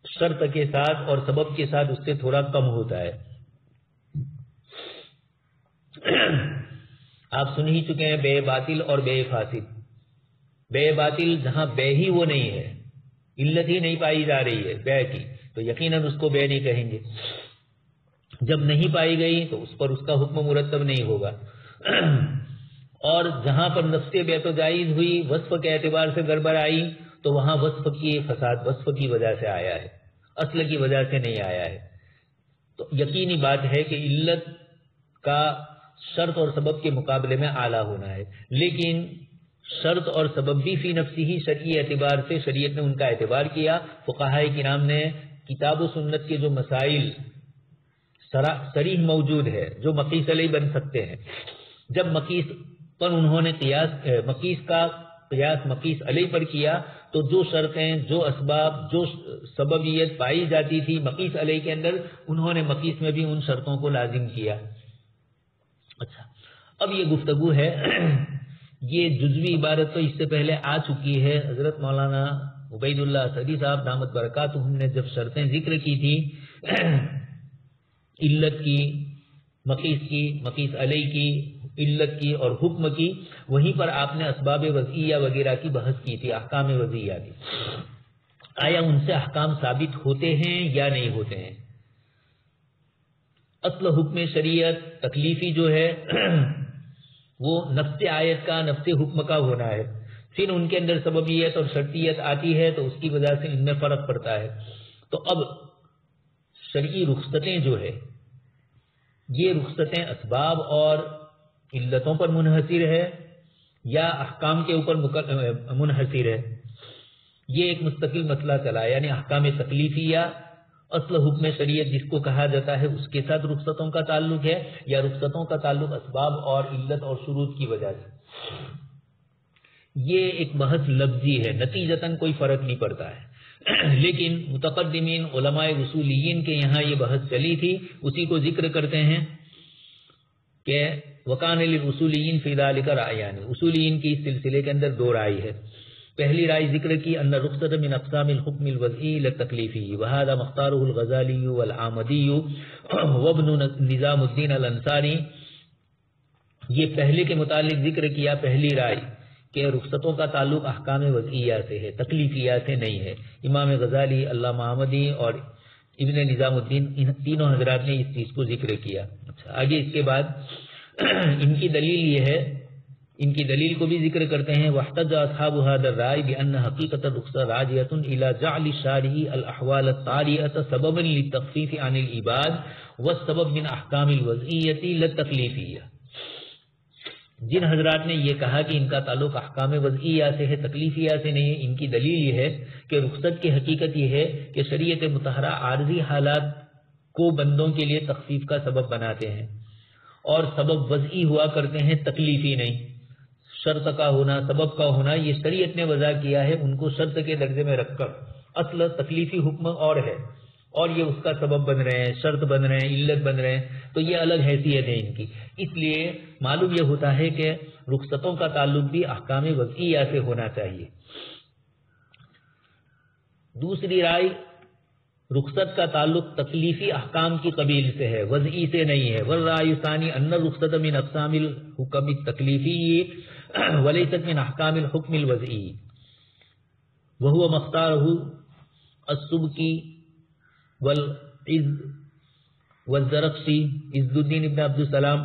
شرط کے ساتھ اور سبب کے ساتھ اس سے تھوڑا کم ہوتا ہے. آپ سن ہی چکے ہیں بے باطل اور بے فاسد. بے باطل جہاں بے ہی وہ نہیں ہے، علت ہی نہیں پائی جا رہی ہے بے کی، تو یقیناً اس کو بے نہیں کہیں گے. جب نہیں پائی گئی تو اس پر اس کا حکم مرتب نہیں ہوگا. اور جہاں پر نفس بے تو جائز ہوئی، وصف کے اعتبار سے گڑبڑ آئی، تو وہاں وصف کی فساد وصف کی وجہ سے آیا ہے، اصل کی وجہ سے نہیں آیا ہے. تو یقینی بات ہے کہ علت کا شرط اور سبب کے مقابلے میں اعلیٰ ہونا ہے، لیکن شرط اور سبب بھی فی نفسی ہی شرعی اعتبار سے شریعت نے ان کا اعتبار کیا. فقہائے کرام نے کتاب و سنت کے جو مسائل صریح موجود ہے جو مقیس علیہ بن سکتے ہیں، جب مقیس پر انہوں نے مقیس کا قیاس مقیس علیہ پر کیا تو جو شرطیں، جو اسباب، جو سببیت پائی جاتی تھی مقیس علیہ کے اندر، انہوں نے مقیس میں بھی ان شرطوں کو لازم کیا. اچھا، اب یہ گفتگو ہے، یہ جزوی عبارت تو اس سے پہلے آ چکی ہے. حضرت مولانا عبید اللہ سعدی صاحب دامت برکاتہم نے جب شرطیں ذکر کی تھی علت کی، مقیس کی، مقیس علیہ کی، علت کی اور حکم کی، وہیں پر آپ نے اسباب وضعیہ وغیرہ کی بحث کی تھی، احکام وضعیہ کی. آیا ان سے احکام ثابت ہوتے ہیں یا نہیں ہوتے ہیں؟ اصل حکم شریعت تکلیفی جو ہے وہ نفس آیت کا، نفس حکم کا ہونا ہے. پھر ان کے اندر سببیت اور شرطیت آتی ہے تو اس کی وجہ سے ان میں فرق پڑتا ہے. تو اب شرعی رخصتیں جو ہے، یہ رخصتیں اسباب اور علتوں پر منحصر ہے یا احکام کے اوپر منحصر ہے؟ یہ ایک مستقل مسئلہ چلا، یعنی احکام تکلیفیہ اصل حکم شریعت جس کو کہا جاتا ہے اس کے ساتھ رخصتوں کا تعلق ہے، یا رخصتوں کا تعلق اسباب اور علت اور شروط کی وجہ سے. یہ ایک بحث لفظی ہے، نتیجتاً کوئی فرق نہیں پڑتا ہے. لیکن متقدمین علماء اصولیین کے یہاں یہ بحث چلی تھی، اسی کو ذکر کرتے ہیں کہ وکان للاصولیین فی ذلک رأیان. اصولیین کی اس سلسلے کے اندر دو رائے ہے. پہلی رائے ذکر کی ان رخصت من اقسام الحکم الوضعی للتکلیفی وهذا مختارہ الغزالی والعامدی وابن نظام الدین الانصاری. یہ پہلے کے متعلق ذکر کیا، پہلی رائے کہ رخصتوں کا تعلق احکام وضعیہ سے ہے، تکلیفیہ سے نہیں ہے۔ امام غزالی، علامہ احمدی اور ابن نظام الدین، ان تینوں حضرات نے اس چیز کو ذکر کیا۔ اچھا، آگے اس کے بعد ان کی دلیل یہ ہے، ان کی دلیل کو بھی ذکر کرتے ہیں۔ واحتج اصحاب هذا الرأي بأن حقيقة الرخصة راجعة إلى جعل الشارع الأحوال الطارئة سببا للتخفيف عن العباد والسبب من أحكام الوضعية لا التكليفية۔ جن حضرات نے یہ کہا کہ ان کا تعلق احکام وضعیہ سے ہے، تکلیفیہ سے نہیں ہے، ان کی دلیل یہ ہے کہ رخصت کی حقیقت یہ ہے کہ شریعت مطہرہ عارضی حالات کو بندوں کے لیے تخفیف کا سبب بناتے ہیں، اور سبب وضعی ہوا کرتے ہیں، تکلیفی نہیں۔ شرط کا ہونا، سبب کا ہونا، یہ شریعت نے وضع کیا ہے، ان کو شرط کے درجے میں رکھ کر۔ اصل تکلیفی حکم اور ہے، اور یہ اس کا سبب بن رہے ہیں، شرط بن رہے ہیں، علت بن رہے ہیں، تو یہ الگ حیثیت ہے ان کی۔ اس لیے معلوم یہ ہوتا ہے کہ رخصتوں کا تعلق بھی احکام وضعیہ سے ہونا چاہیے۔ دوسری رائے، رخصت کا تعلق تکلیفی احکام کی قبیل سے ہے، وضعی سے نہیں ہے۔ والرائے الثانی ان الرخصت من اقسام الحکم التکلیفی وليست من احکام الحکم الوضعی وهو مختارہ السبکی والزرقشی، عز الدین ابن عبد السلام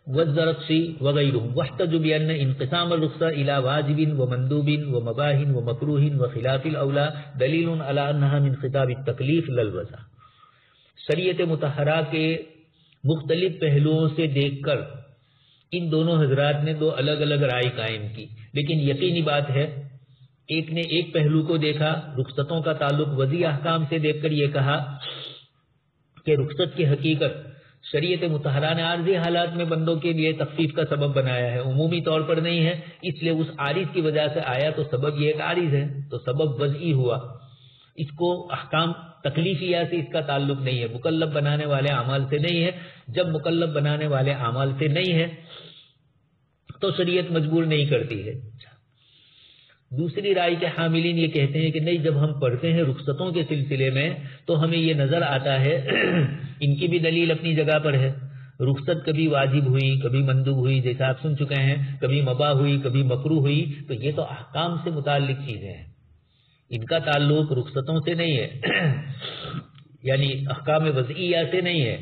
والزرقشی وغیرهم، واحتجوا بأن انقسام الرخصة إلى واجب ومندوب ومباح ومكروه وخلاف الأولى دلیل على أنها من خطاب التکلیف لا الوضع۔ شریعت مطہرہ کے مختلف پہلوؤں سے دیکھ کر ان دونوں حضرات نے دو الگ الگ رائے قائم کی، لیکن یقینی بات ہے ایک نے ایک پہلو کو دیکھا، رخصتوں کا تعلق وضعی احکام سے دیکھ کر یہ کہا کہ رخصت کی حقیقت شریعت مطہرہ نے عارضی حالات میں بندوں کے لیے تخفیف کا سبب بنایا ہے، عمومی طور پر نہیں ہے، اس لیے اس عارض کی وجہ سے آیا تو سبب یہ ایک عارض ہے، تو سبب وضعی ہوا، اس کو احکام تکلیفیہ سے اس کا تعلق نہیں ہے، مکلف بنانے والے اعمال سے نہیں ہے۔ جب مکلف بنانے والے اعمال سے نہیں ہے تو شریعت مجبور نہیں کرتی ہے۔ دوسری رائے کے حاملین یہ کہتے ہیں کہ نہیں، جب ہم پڑھتے ہیں رخصتوں کے سلسلے میں تو ہمیں یہ نظر آتا ہے، ان کی بھی دلیل اپنی جگہ پر ہے، رخصت کبھی واجب ہوئی، کبھی مندوب ہوئی، جیسا آپ سن چکے ہیں، کبھی مباح ہوئی، کبھی مکروہ ہوئی، تو یہ تو احکام سے متعلق چیزیں ہیں، ان کا تعلق رخصتوں سے نہیں ہے، یعنی احکام وضعیہ سے نہیں ہے،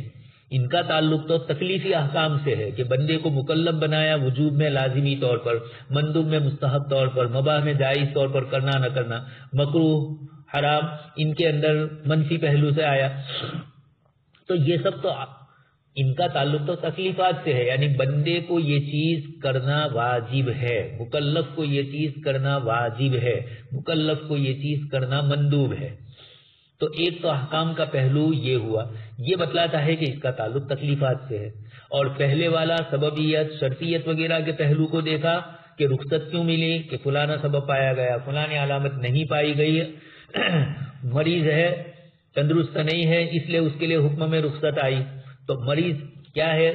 ان کا تعلق تو تکلیفی احکام سے ہے کہ بندے کو مکلف بنایا وجوب میں لازمی طور پر، مندوب میں مستحب طور پر، مباح میں جائز طور پر کرنا نہ کرنا، مکروہ حرام ان کے اندر منفی پہلو سے آیا، تو یہ سب تو ان کا تعلق تو تکلیفات سے ہے، یعنی بندے کو یہ چیز کرنا واجب ہے، مکلف کو یہ چیز کرنا واجب ہے، مکلف کو یہ چیز کرنا مندوب ہے۔ تو ایک تو احکام کا پہلو یہ ہوا، یہ بتلاتا ہے کہ اس کا تعلق تکلیفات سے ہے، اور پہلے والا سببیت، شرطیت وغیرہ کے پہلو کو دیکھا کہ رخصت کیوں ملی، کہ فلانا سبب پایا گیا، فلانی علامت نہیں پائی گئی، مریض ہے، تندرست نہیں ہے، اس لیے اس کے لیے حکم میں رخصت آئی، تو مریض کیا ہے،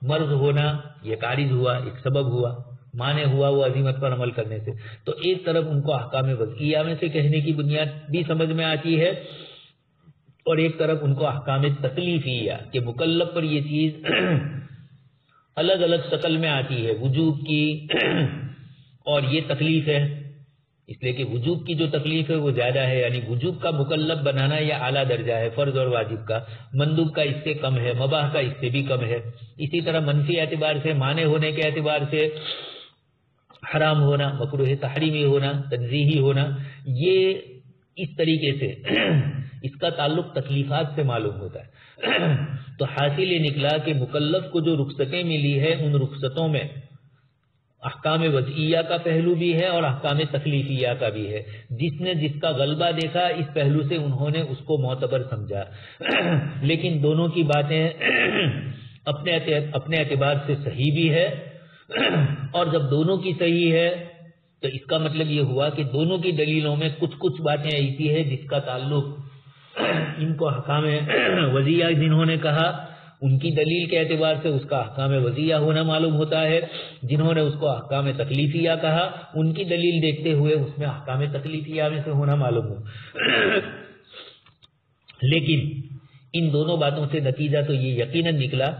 مرض ہونا یہ عارض ہوا، ایک سبب ہوا، مانع ہوا وہ عزیمت پر عمل کرنے سے، تو ایک طرف ان کو احکام وضعیہ میں سے کہنے کی بنیاد بھی سمجھ میں آتی ہے، اور ایک طرف ان کو احکام تکلیفیہ کہ مکلف پر یہ چیز الگ الگ شکل میں آتی ہے، وجوب کی اور یہ تکلیف ہے، اس لیے کہ وجوب کی جو تکلیف ہے وہ زیادہ ہے، یعنی وجوب کا مکلف بنانا یہ اعلیٰ درجہ ہے فرض اور واجب کا، مندوب کا اس سے کم ہے، مباح کا اس سے بھی کم ہے۔ اسی طرح منفی اعتبار سے، مانع ہونے کے اعتبار سے حرام ہونا، مکروہ تحریمی ہونا، تنزیہی ہونا، یہ اس طریقے سے اس کا تعلق تکلیفات سے معلوم ہوتا ہے۔ تو حاصل یہ نکلا کہ مکلف کو جو رخصتیں ملی ہے ان رخصتوں میں احکام وضعیہ کا پہلو بھی ہے اور احکام تکلیفیہ کا بھی ہے، جس نے جس کا غلبہ دیکھا اس پہلو سے انہوں نے اس کو معتبر سمجھا، لیکن دونوں کی باتیں اپنے اعتبار سے صحیح بھی ہے، اور جب دونوں کی صحیح ہے تو اس کا مطلب یہ ہوا کہ دونوں کی دلیلوں میں کچھ باتیں ایسی ہے جس کا تعلق ان کو احکام وضعیہ جنہوں نے کہا ان کی دلیل کے اعتبار سے اس کا احکام وضعیہ ہونا معلوم ہوتا ہے، جنہوں نے اس کو احکام تکلیفیہ کہا ان کی دلیل دیکھتے ہوئے اس میں احکام تکلیفیہ میں سے ہونا معلوم ہو۔ لیکن ان دونوں باتوں سے نتیجہ تو یہ یقیناً نکلا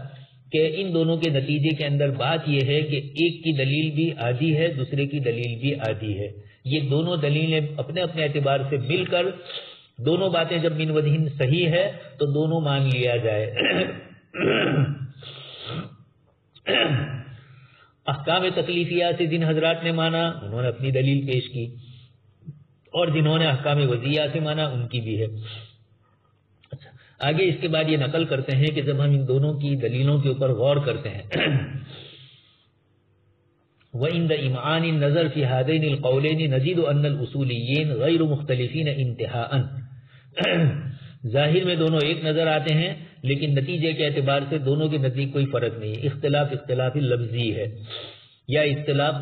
کہ ان دونوں کے نتیجے کے اندر بات یہ ہے کہ ایک کی دلیل بھی آدھی ہے، دوسرے کی دلیل بھی آدھی ہے. یہ دونوں دلیلیں اپنے اپنے اعتبار سے مل کر دونوں باتیں جب من وجہن صحیح ہے تو دونوں مان لیا جائے. احکام تکلیفیہ سے جن حضرات نے مانا انہوں نے اپنی دلیل پیش کی، اور جنہوں نے احکام وضعیہ سے مانا ان کی بھی ہے. اچھا، آگے اس کے بعد یہ نقل کرتے ہیں کہ جب ہم ان دونوں کی دلیلوں کے اوپر غور کرتے ہیں وَإِنْدَ إِمْعَانِ النَّظَرِ فِي هَذَيْنِ الْقَوْلَيْنِ نَجِدُ أَنَّ الْأُصُولِيِّينَ غَيْرُ مُخْتَلِفِينَ انتہاءً. ظاہر میں دونوں ایک نظر آتے ہیں لیکن نتیجے کے اعتبار سے دونوں کے نزدیک کوئی فرق نہیں. اختلاف لفظی ہے یا اختلاف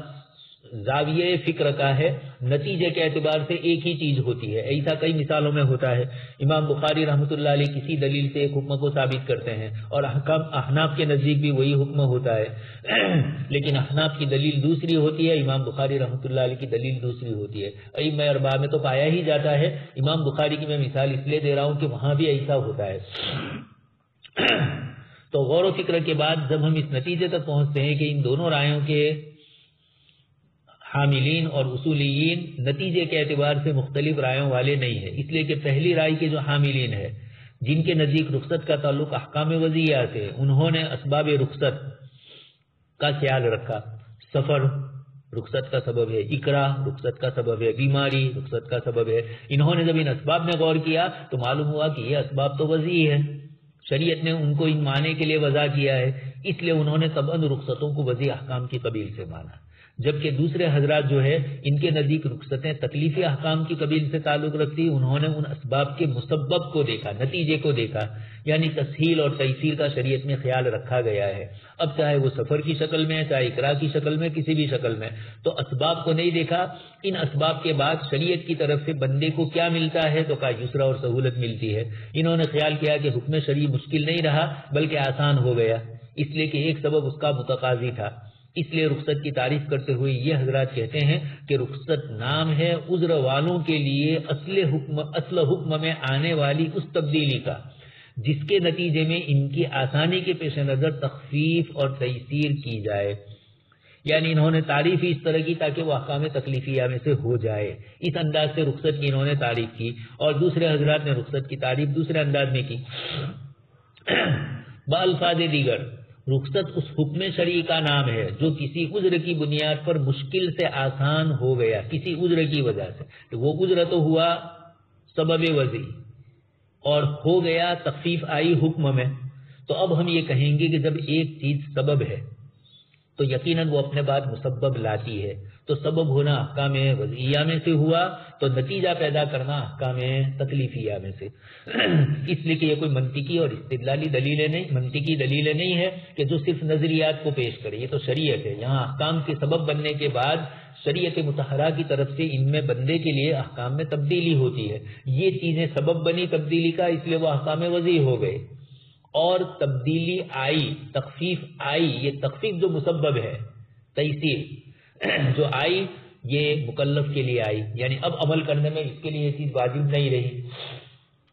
زاویہ فکر کا ہے، نتیجے کے اعتبار سے ایک ہی چیز ہوتی ہے. ایسا کئی مثالوں میں ہوتا ہے. امام بخاری رحمۃ اللہ علیہ کسی دلیل سے ایک حکم کو ثابت کرتے ہیں اور احناف کے نزدیک بھی وہی حکم ہوتا ہے، لیکن احناف کی دلیل دوسری ہوتی ہے، امام بخاری رحمۃ اللہ علیہ کی دلیل دوسری ہوتی ہے. ائمہ اربعہ میں تو پایا ہی جاتا ہے. امام بخاری کی میں مثال اس لیے دے رہا ہوں کہ وہاں بھی ایسا ہوتا ہے. تو غور و فکر کے بعد جب ہم اس نتیجے تک پہنچتے ہیں کہ ان دونوں رائوں کے حاملین اور اصولیین نتیجے کے اعتبار سے مختلف رائوں والے نہیں ہیں، اس لیے کہ پہلی رائے کے جو حاملین ہے جن کے نزدیک رخصت کا تعلق احکام وضعیہ سے، انہوں نے اسباب رخصت کا خیال رکھا. سفر رخصت کا سبب ہے، اکراہ رخصت کا سبب ہے، بیماری رخصت کا سبب ہے. انہوں نے جب ان اسباب میں غور کیا تو معلوم ہوا کہ یہ اسباب تو وضعی ہے، شریعت نے ان کو ان معنی کے لیے وضع کیا ہے، اس لیے انہوں نے طبعاً رخصتوں کو وضعی احکام کی قبیل سے مانا. جبکہ دوسرے حضرات جو ہے ان کے نزدیک رخصتیں تکلیفی احکام کی قبیل سے تعلق رکھتی. انہوں نے ان اسباب کے مسبب کو دیکھا، نتیجے کو دیکھا، یعنی تسہیل اور تیسیر کا شریعت میں خیال رکھا گیا ہے. اب چاہے وہ سفر کی شکل میں، چاہے اکراہ کی شکل میں، کسی بھی شکل میں، تو اسباب کو نہیں دیکھا. ان اسباب کے بعد شریعت کی طرف سے بندے کو کیا ملتا ہے تو کہا یسرا اور سہولت ملتی ہے. انہوں نے خیال کیا کہ حکم شرعی مشکل نہیں رہا بلکہ آسان ہو گیا، اس لیے کہ ایک سبب اس کا متقاضی تھا. اس لیے رخصت کی تعریف کرتے ہوئے یہ حضرات کہتے ہیں کہ رخصت نام ہے عذر والوں کے لیے اصل حکم میں آنے والی اس تبدیلی کا جس کے نتیجے میں ان کی آسانی کے پیش نظر تخفیف اور تیسیر کی جائے. یعنی انہوں نے تعریف ہی اس طرح کی تاکہ وہ احکام تکلیفیہ میں سے ہو جائے. اس انداز سے رخصت کی انہوں نے تعریف کی، اور دوسرے حضرات نے رخصت کی تعریف دوسرے انداز میں کی. بالفاظ دیگر، رخصت اس حکم شرعی کا نام ہے جو کسی عذر کی بنیاد پر مشکل سے آسان ہو گیا، کسی عذر کی وجہ سے. تو وہ عذر تو ہوا سبب وضعی اور ہو گیا تخفیف آئی حکم میں. تو اب ہم یہ کہیں گے کہ جب ایک چیز سبب ہے تو یقیناً وہ اپنے بعد مسبب لاتی ہے. تو سبب ہونا احکام وضعیہ میں سے ہوا تو نتیجہ پیدا کرنا احکام تکلیفیہ میں سے. اس لیے کہ یہ کوئی منطقی اور استدلالی منطقی دلیلیں نہیں ہے کہ جو صرف نظریات کو پیش کرے. یہ تو شریعت ہے، یہاں احکام کے سبب بننے کے بعد شریعت مطہرہ کی طرف سے ان میں بندے کے لیے احکام میں تبدیلی ہوتی ہے. یہ چیزیں سبب بنی تبدیلی کا، اس لیے وہ احکام وضعی ہو گئے، اور تبدیلی آئی، تخفیف آئی. یہ تخفیف جو مسبب ہے، تیسیر جو آئی، یہ مکلف کے لیے آئی، یعنی اب عمل کرنے میں اس کے لیے یہ چیز واجب نہیں رہی.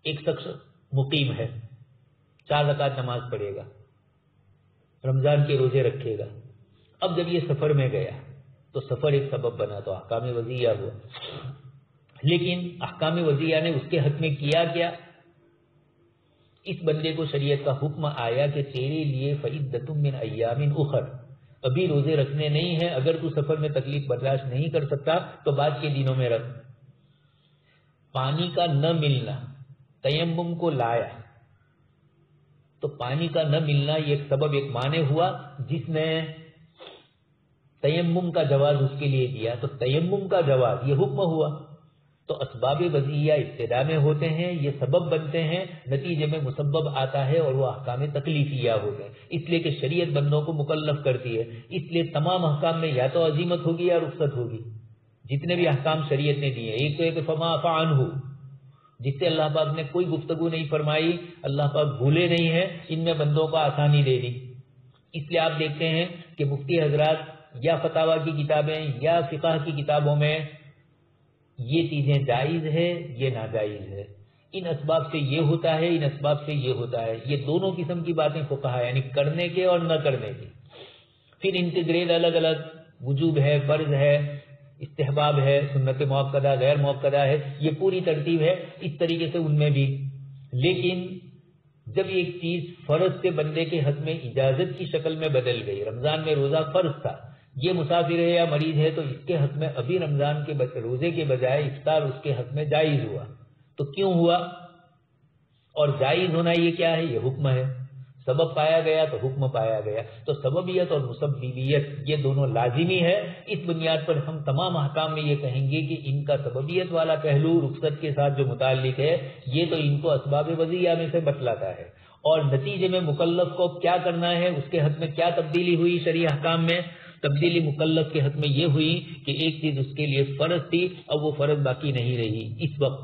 ایک شخص مقیم ہے، 4 رکعت نماز پڑھے گا، رمضان کے روزے رکھے گا. اب جب یہ سفر میں گیا تو سفر ایک سبب بنا تو احکام وضعیہ ہوا. لیکن احکام وضعیہ نے اس کے حق میں کیا کیا؟ اس بندے کو شریعت کا حکم آیا کہ تیرے لیے فعدۃ من ایام اخر، ابھی روزے رکھنے نہیں ہیں، اگر تو سفر میں تکلیف برداشت نہیں کر سکتا تو بعد کے دنوں میں رکھ. پانی کا نہ ملنا، تیمم کو لایا تو پانی کا نہ ملنا یہ ایک سبب، ایک معنی ہوا جس نے تیمم کا جواز اس کے لیے دیا. تو تیمم کا جواز یہ حکم ہوا. تو اسباب وضعیہ ابتدا میں ہوتے ہیں، یہ سبب بنتے ہیں، نتیجے میں مسبب آتا ہے اور وہ احکام تکلیفیہ ہو گئے. اس لیے کہ شریعت بندوں کو مکلف کرتی ہے، اس لیے تمام احکام میں یا تو عزیمت ہوگی یا رخصت ہوگی. جتنے بھی احکام شریعت نے دیے، ایک تو ایک فما عفا عنہ، جس سے اللہ پاک نے کوئی گفتگو نہیں فرمائی، اللہ پاک بھولے نہیں ہیں، ان میں بندوں کو آسانی دے دی. اس لیے آپ دیکھتے ہیں کہ مفتی حضرات یا فتاوی کی کتابیں یا فقہ کی کتابوں میں یہ چیزیں جائز ہے، یہ ناجائز ہے، ان اسباب سے یہ ہوتا ہے، ان اسباب سے یہ ہوتا ہے. یہ دونوں قسم کی باتیں فقہا یعنی کرنے کے اور نہ کرنے کے. پھر ان کے گریڈ الگ الگ، وجوب ہے، فرض ہے، استحباب ہے، سنت موقدہ، غیر موقدہ ہے، یہ پوری ترتیب ہے اس طریقے سے ان میں بھی. لیکن جب ایک چیز فرض سے بندے کے حق میں اجازت کی شکل میں بدل گئی، رمضان میں روزہ فرض تھا، یہ مسافر ہے یا مریض ہے تو اس کے حق میں ابھی رمضان کے روزے کے بجائے افطار اس کے حق میں جائز ہوا. تو کیوں ہوا اور جائز ہونا یہ کیا ہے؟ یہ حکم ہے. سبب پایا گیا تو حکم پایا گیا. تو سببیت اور مسببیت یہ دونوں لازمی ہے. اس بنیاد پر ہم تمام احکام میں یہ کہیں گے کہ ان کا سببیت والا پہلو رخصت کے ساتھ جو متعلق ہے یہ تو ان کو اسباب وضعیہ میں سے بتلاتا ہے، اور نتیجے میں مکلف کو کیا کرنا ہے، اس کے حق میں کیا تبدیلی ہوئی شرعی احکام میں. تبدیلی مکلف کے حق میں یہ ہوئی کہ ایک چیز اس کے لیے فرض تھی، اب وہ فرض باقی نہیں رہی اس وقت،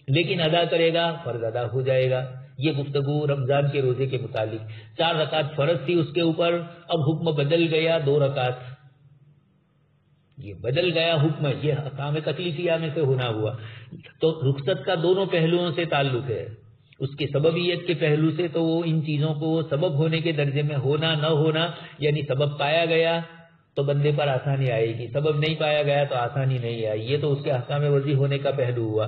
لیکن ادا کرے گا فرض ادا ہو جائے گا. یہ گفتگو رمضان کے روزے کے متعلق. 4 رکعت فرض تھی اس کے اوپر، اب حکم بدل گیا 2 رکعت. یہ بدل گیا حکم، یہ احکام تکلیفیہ میں سے ہونا ہوا. تو رخصت کا دونوں پہلوؤں سے تعلق ہے. اس کی سببیت کے پہلو سے تو وہ ان چیزوں کو سبب ہونے کے درجے میں ہونا نہ ہونا، یعنی سبب پایا گیا تو بندے پر آسانی آئے گی، سبب نہیں پایا گیا تو آسانی نہیں آئی. یہ تو اس کے احکام وضعی ہونے کا پہلو ہوا.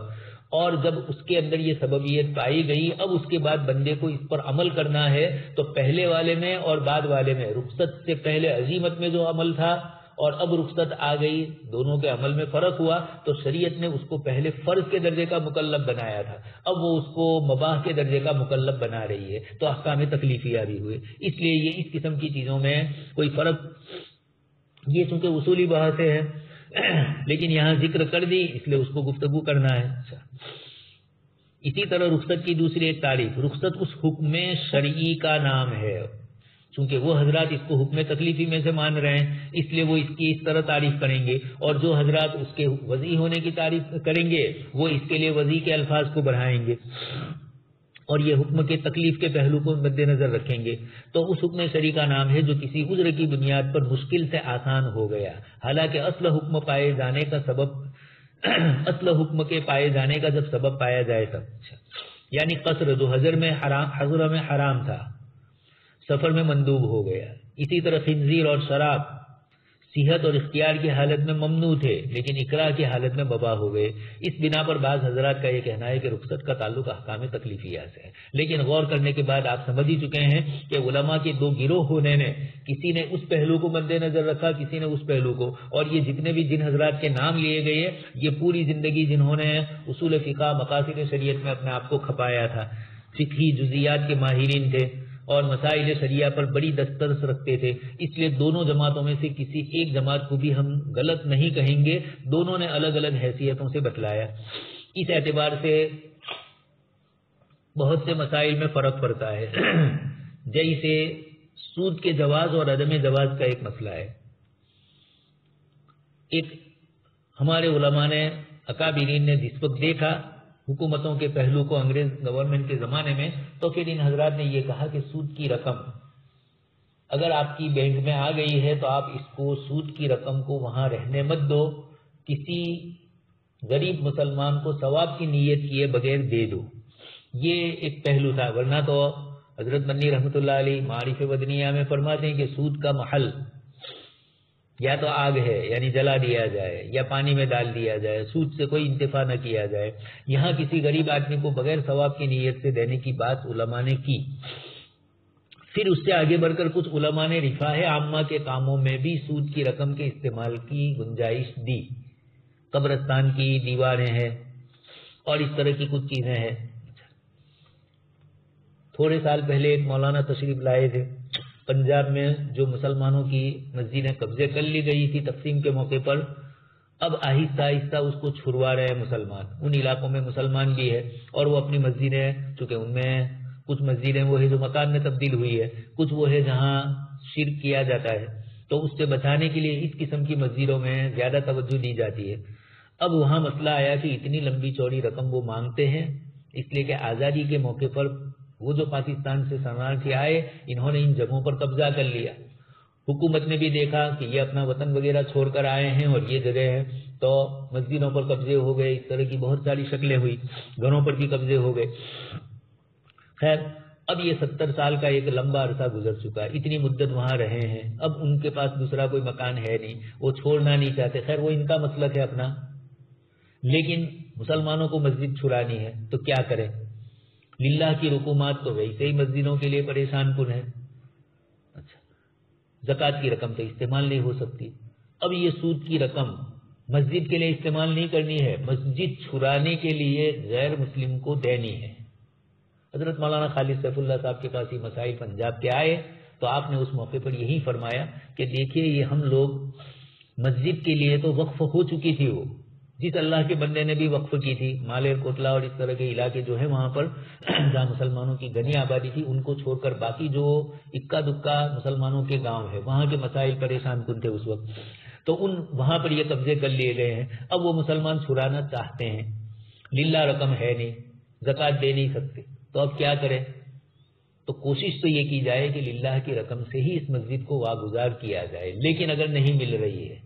اور جب اس کے اندر یہ سببیت پائی گئی، اب اس کے بعد بندے کو اس پر عمل کرنا ہے. تو پہلے والے میں اور بعد والے میں، رخصت سے پہلے عزیمت میں جو عمل تھا اور اب رخصت آ گئی، دونوں کے عمل میں فرق ہوا. تو شریعت نے اس کو پہلے فرض کے درجے کا مکلف بنایا تھا، اب وہ اس کو مباح کے درجے کا مکلف بنا رہی ہے. تو احکام تکلیفیہ بھی ہوئے. اس لیے یہ اس قسم کی چیزوں میں کوئی فرق، یہ چونکہ اصولی بحثیں ہیں لیکن یہاں ذکر کر دی اس لیے اس کو گفتگو کرنا ہے. اسی طرح رخصت کی دوسری ایک تعریف، رخصت اس حکم شرعی کا نام ہے. چونکہ وہ حضرات اس کو حکم تکلیفی میں سے مان رہے ہیں اس لیے وہ اس کی اس طرح تعریف کریں گے، اور جو حضرات اس کے وضعی ہونے کی تعریف کریں گے وہ اس کے لیے وضعی کے الفاظ کو بڑھائیں گے اور یہ حکم کے تکلیف کے پہلو کو مد نظر رکھیں گے. تو اس حکم شرعی کا نام ہے جو کسی عذر کی بنیاد پر مشکل سے آسان ہو گیا، حالانکہ اصل حکم پائے جانے کا سبب اصل حکم کے پائے جانے کا جب سبب پایا جائے تب. یعنی قصر جو حضر میں حرام تھا سفر میں مندوب ہو گیا. اسی طرح خنزیر اور شراب صحت اور اختیار کی حالت میں ممنوع تھے لیکن اکراہ کی حالت میں مباح ہو گئے. اس بنا پر بعض حضرات کا یہ کہنا ہے کہ رخصت کا تعلق احکام تکلیفیہ سے ہے. لیکن غور کرنے کے بعد آپ سمجھ ہی چکے ہیں کہ علماء کے 2 گروہ ہونے نے، کسی نے اس پہلو کو مد نظر رکھا، کسی نے اس پہلو کو. اور یہ جتنے بھی جن حضرات کے نام لیے گئے ہیں یہ پوری زندگی جنہوں نے اصول فقہ مقاصد شریعت میں اپنے آپ کو کھپایا تھا، فقہی جزیات کے ماہرین تھے اور مسائل شریعہ پر بڑی دسترس رکھتے تھے. اس لیے دونوں جماعتوں میں سے کسی ایک جماعت کو بھی ہم غلط نہیں کہیں گے، دونوں نے الگ الگ حیثیتوں سے بتلایا. اس اعتبار سے بہت سے مسائل میں فرق پڑتا ہے جیسے سود کے جواز اور عدم جواز کا ایک مسئلہ ہے. ایک ہمارے علماء نے اکابرین نے جس وقت دیکھا حکومتوں کے پہلو کو انگریز گورنمنٹ کے زمانے میں، تو پھر ان حضرات نے یہ کہا کہ سود کی رقم اگر آپ کی بینک میں آ گئی ہے تو آپ اس کو سود کی رقم کو وہاں رہنے مت دو، کسی غریب مسلمان کو ثواب کی نیت کیے بغیر دے دو. یہ ایک پہلو تھا. ورنہ تو حضرت منی رحمۃ اللہ علیہ معارف ودنیہ میں فرماتے ہیں کہ سود کا محل یا تو آگ ہے یعنی جلا دیا جائے یا پانی میں ڈال دیا جائے، سود سے کوئی انتفاع نہ کیا جائے. یہاں کسی غریب آدمی کو بغیر ثواب کی نیت سے دینے کی بات علماء نے کی. پھر اس سے آگے بڑھ کر کچھ علماء نے رفاہ عامہ کے کاموں میں بھی سود کی رقم کے استعمال کی گنجائش دی. قبرستان کی دیواریں ہیں اور اس طرح کی کچھ چیزیں ہیں. تھوڑے سال پہلے ایک مولانا تشریف لائے تھے پنجاب میں، جو مسلمانوں کی مسجدیں قبضے کر لی گئی تھی تقسیم کے موقع پر. اب آہستہ آہستہ اس کو چھڑوا رہے ہیں مسلمان. ان علاقوں میں مسلمان بھی ہے اور وہ اپنی مسجدیں، چونکہ ان میں کچھ مسجدیں وہ ہے جو مکان میں تبدیل ہوئی ہے، کچھ وہ ہے جہاں شرک کیا جاتا ہے، تو اس سے بچانے کے لیے اس قسم کی مسجدوں میں زیادہ توجہ دی جاتی ہے. اب وہاں مسئلہ آیا کہ اتنی لمبی چوڑی رقم وہ مانگتے ہیں اس لیے کہ آزادی کے موقع پر وہ جو پاکستان سے شرناردھی آئے انہوں نے ان جگہوں پر قبضہ کر لیا. حکومت نے بھی دیکھا کہ یہ اپنا وطن وغیرہ چھوڑ کر آئے ہیں اور یہ جگہ ہے تو مسجدوں پر قبضے ہو گئے، اس طرح کی بہت ساری شکلیں ہوئی، گھروں پر بھی قبضے ہو گئے. خیر اب یہ 70 سال کا ایک لمبا عرصہ گزر چکا ہے، اتنی مدت وہاں رہے ہیں، اب ان کے پاس دوسرا کوئی مکان ہے نہیں، وہ چھوڑنا نہیں چاہتے. خیر وہ ان کا مسلک ہے اپنا، لیکن مسلمانوں کو مسجد چھڑانی ہے تو کیا کریں؟ للہ کی رکومات تو ویسے ہی مسجدوں کے لیے پریشان کن ہے. اچھا، زکوٰۃ کی رقم تو استعمال نہیں ہو سکتی. اب یہ سود کی رقم مسجد کے لیے استعمال نہیں کرنی ہے، مسجد چھڑانے کے لیے غیر مسلم کو دینی ہے. حضرت مولانا خالد سیف اللہ صاحب کے پاس یہ مسائل پنجاب کے آئے تو آپ نے اس موقع پر یہی فرمایا کہ دیکھیے یہ ہم لوگ مسجد کے لیے تو وقف ہو چکی تھی، وہ جس اللہ کے بندے نے بھی وقف کی تھی، مالیر کوٹلا اور اس طرح کے علاقے جو ہے وہاں پر جہاں مسلمانوں کی گھنی آبادی تھی، ان کو چھوڑ کر باقی جو اکا دکا مسلمانوں کے گاؤں ہے وہاں کے مسائل پریشان کن تھے اس وقت، تو وہاں پر یہ قبضے کر لیے گئے ہیں. اب وہ مسلمان چھڑانا چاہتے ہیں، للہ رقم ہے نہیں، زکوٰۃ دے نہیں سکتے، تو اب کیا کریں؟ تو کوشش تو یہ کی جائے کہ للہ کی رقم سے ہی اس مسجد کو واگزار کیا جائے. لیکن اگر نہیں مل رہی ہے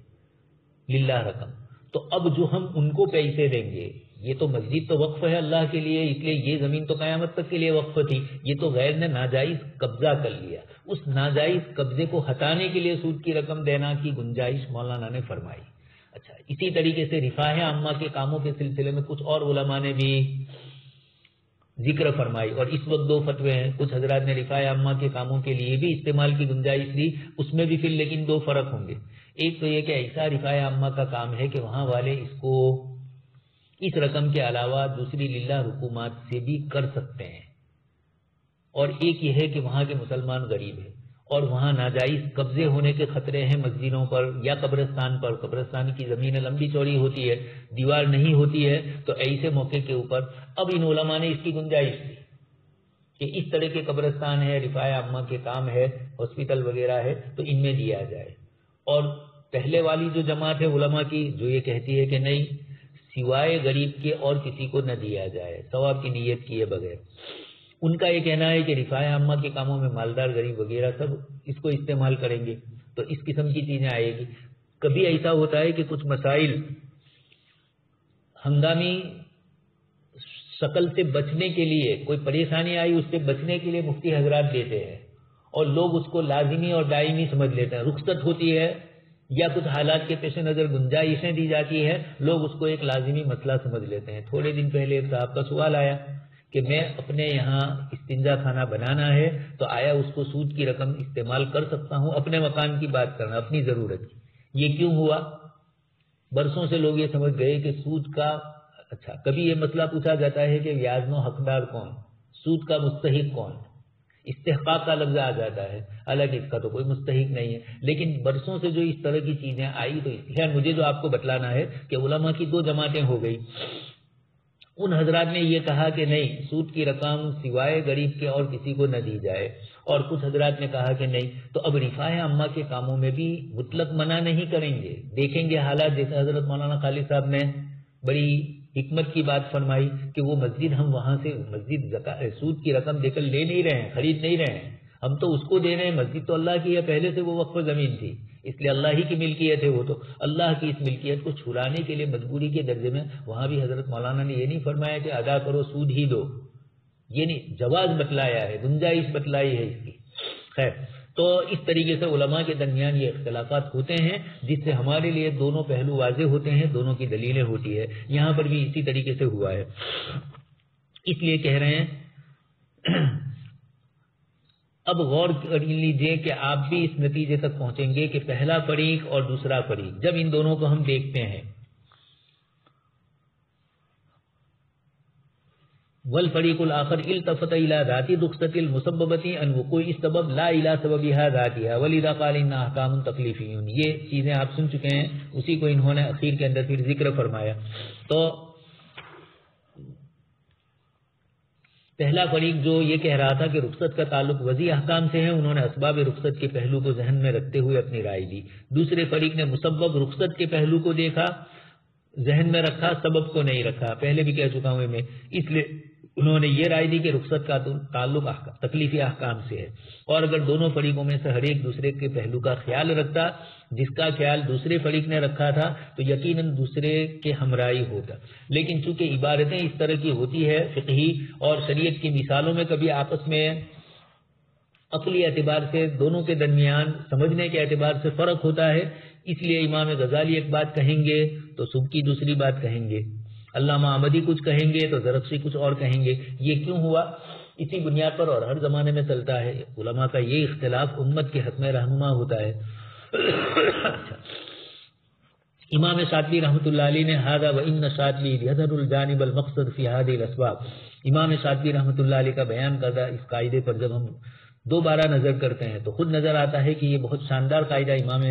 للہ رقم تو اب جو ہم ان کو پیسے دیں گے، یہ تو مسجد تو وقف ہے اللہ کے لیے، اس لیے یہ زمین تو قیامت تک کے لیے وقف تھی، یہ تو غیر نے ناجائز قبضہ کر لیا، اس ناجائز قبضے کو ہٹانے کے لیے سود کی رقم دینا کی گنجائش مولانا نے فرمائی. اچھا، اسی طریقے سے رفاہ عامہ کے کاموں کے سلسلے میں کچھ اور علماء نے بھی ذکر فرمائی، اور اس وقت 2 فتوے ہیں. کچھ حضرات نے رفاہ عامہ کے کاموں کے لیے بھی استعمال کی گنجائش دی، اس میں بھی پھر لیکن 2 فرق ہوں گے. ایک تو یہ کہ ایسا رفاہ عامہ کا کام ہے کہ وہاں والے اس کو اس رقم کے علاوہ دوسری للہ رکومات سے بھی کر سکتے ہیں، اور ایک یہ ہے کہ وہاں کے مسلمان غریب ہیں اور وہاں ناجائز قبضے ہونے کے خطرے ہیں مسجدوں پر یا قبرستان پر. قبرستان کی زمینیں لمبی چوڑی ہوتی ہے، دیوار نہیں ہوتی ہے، تو ایسے موقع کے اوپر اب ان علماء نے اس کی گنجائش دی کہ اس طرح کے قبرستان ہے، رفاہ عامہ کے کام ہے، ہاسپٹل وغیرہ ہے، تو ان میں دیا جائے. اور پہلے والی جو جماعت ہے علماء کی جو یہ کہتی ہے کہ نہیں، سوائے غریب کے اور کسی کو نہ دیا جائے ثواب کی نیت کیے بغیر، ان کا یہ کہنا ہے کہ رفاہ عامہ کے کاموں میں مالدار غریب وغیرہ سب اس کو استعمال کریں گے تو اس قسم کی چیزیں آئے گی. کبھی ایسا ہوتا ہے کہ کچھ مسائل ہنگامی شکل سے بچنے کے لیے، کوئی پریشانی آئی اس سے بچنے کے لیے مفتی حضرات دیتے ہیں اور لوگ اس کو لازمی اور دائمی سمجھ لیتے ہیں. رخصت ہوتی ہے یا کچھ حالات کے پیش نظر گنجائشیں دی جاتی ہے، لوگ اس کو ایک لازمی مسئلہ سمجھ لیتے ہیں. تھوڑے دن پہلے ایک صاحب کا سوال آیا کہ میں اپنے یہاں استنجا خانہ بنانا ہے تو آیا اس کو سود کی رقم استعمال کر سکتا ہوں؟ اپنے مکان کی بات کرنا، اپنی ضرورت کی. یہ کیوں ہوا؟ برسوں سے لوگ یہ سمجھ گئے کہ سود کا، اچھا کبھی یہ مسئلہ پوچھا جاتا ہے کہ ویاج و حقدار کون، سود کا مستحق کون، استحقاق کا لفظ آ جاتا ہے، حالانکہ اس کا تو کوئی مستحق نہیں ہے. لیکن برسوں سے جو اس طرح کی چیزیں آئی تو خیر مجھے جو آپ کو بتلانا ہے کہ علماء کی 2 جماعتیں ہو گئی. ان حضرات نے یہ کہا کہ نہیں، سود کی رقم سوائے غریب کے اور کسی کو نہ دی جائے، اور کچھ حضرات نے کہا کہ نہیں. تو اب رفاہ عامہ کے کاموں میں بھی مطلق منع نہیں کریں گے، دیکھیں گے حالات. جیسے حضرت مولانا خالد صاحب نے بڑی حکمت کی بات فرمائی کہ وہ مسجد ہم وہاں سے مسجد سود کی رقم دے کر لے نہیں رہے ہیں، خرید نہیں رہے ہیں، ہم تو اس کو دے رہے ہیں. مسجد تو اللہ کی ہے، پہلے سے وہ وقف زمین تھی، اس لیے اللہ ہی کی ملکیت ہے، وہ تو اللہ کی اس ملکیت کو چھڑانے کے لیے مجبوری کے درجے میں وہاں بھی حضرت مولانا نے یہ نہیں فرمایا کہ ادا کرو سود ہی دو، یہ نہیں، جواز بتلایا ہے، گنجائش بتلائی ہے اس کی. خیر تو اس طریقے سے علماء کے درمیان یہ اختلافات ہوتے ہیں جس سے ہمارے لیے دونوں پہلو واضح ہوتے ہیں، دونوں کی دلیلیں ہوتی ہے. یہاں پر بھی اسی طریقے سے ہوا ہے، اس لیے کہہ رہے ہیں اب غور کر لیجئے کہ آپ بھی اس نتیجے تک پہنچیں گے کہ پہلا فریق اور دوسرا فریق جب ان دونوں کو ہم دیکھتے ہیں، والفریق الآخر التفت الى ذات رخصة المسببة عن وقوع السبب لا الى سببها ذاتها ولذا قال ان احکام تکلیفی. یہ چیزیں آپ سن چکے ہیں، اسی کو انہوں نے اخیر کے اندر پھر ذکر فرمایا. تو پہلا فریق جو یہ کہہ رہا تھا کہ رخصت کا تعلق وضعی احکام سے ہے، انہوں نے اسباب رخصت کے پہلو کو ذہن میں رکھتے ہوئے اپنی رائے دی. دوسرے فریق نے مسبب رخصت کے پہلو کو دیکھا، ذہن میں رکھا، سبب کو نہیں رکھا. پہلے بھی کہہ چکا ہوں میں، اس لیے انہوں نے یہ رائے دی کہ رخصت کا تعلق تکلیفی احکام سے ہے، اور اگر دونوں فریقوں میں سے ہر ایک دوسرے کے پہلو کا خیال رکھتا جس کا خیال دوسرے فریق نے رکھا تھا تو یقیناً دوسرے کے ہمراہی ہوگا، لیکن چونکہ عبارتیں اس طرح کی ہوتی ہے، فقہی اور شریعت کی مثالوں میں کبھی آپس میں عقلی اعتبار سے دونوں کے درمیان سمجھنے کے اعتبار سے فرق ہوتا ہے، اس لیے امام غزالی ایک بات کہیں گے تو سبکی دوسری بات کہیں گے، علامہ احمدی کچھ کہیں گے تو زرخشی کچھ اور کہیں گے۔ یہ کیوں ہوا؟ اسی بنیاد پر اور ہر زمانے میں چلتا ہے، علماء کا یہ اختلاف امت کے حق میں رہنما ہوتا ہے۔ امام شاطبی رحمۃ اللہ علیہ نے ھذا وان شاطبی یظہر الجانب المقصد فی هذه الاسباب، امام شاطبی رحمۃ اللہ علیہ کا بیان کردہ اس قاعدے پر جب ہم دوبارہ نظر کرتے ہیں تو خود نظر آتا ہے کہ یہ بہت شاندار قاعدہ امام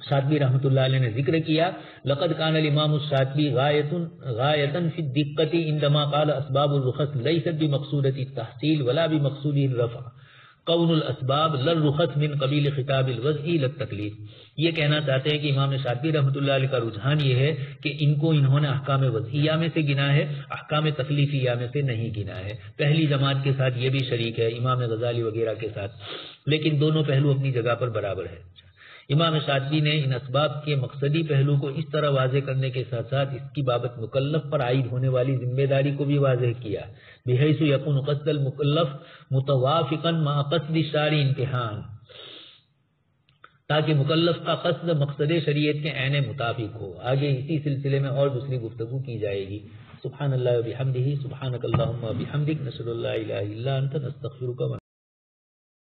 شاطبی رحمۃ اللہ علیہ نے ذکر کیا۔ لقد كان الامام الشاطبی غایۃ فی الدقۃ عندما قال اسباب الرخص لیست بمقصودۃ التحصیل ولا بمقصود الرفع کون الاسباب للرخص من قبیل خطاب الوضع للتکلیف۔ یہ کہنا چاہتے ہیں کہ امام شاطبی رحمۃ اللہ علیہ کا رجحان یہ ہے کہ انہوں نے احکام وضعیہ میں سے گنا ہے، احکام تکلیفیہ میں سے نہیں گنا ہے۔ پہلی جماعت کے ساتھ یہ بھی شریک ہے، امام غزالی وغیرہ کے ساتھ، لیکن دونوں پہلو اپنی جگہ پر برابر ہے۔ امام شاطبی نے ان اسباب کے مقصدی پہلو کو اس طرح واضح کرنے کے ساتھ ساتھ اس کی بابت مکلف پر عائد ہونے والی ذمہ داری کو بھی واضح کیا، بحیث یکون قصد المکلف متوافقا مع قصد الشارع امتحان، تاکہ مکلف کا قصد مقصد شریعت کے عین مطابق ہو۔ آگے اسی سلسلے میں اور دوسری گفتگو کی جائے گی۔ سبحان اللہ و بحمدہ، سبحانک اللہم و بحمدک، نشہد ان لا الہ الا انت، نستغفرک۔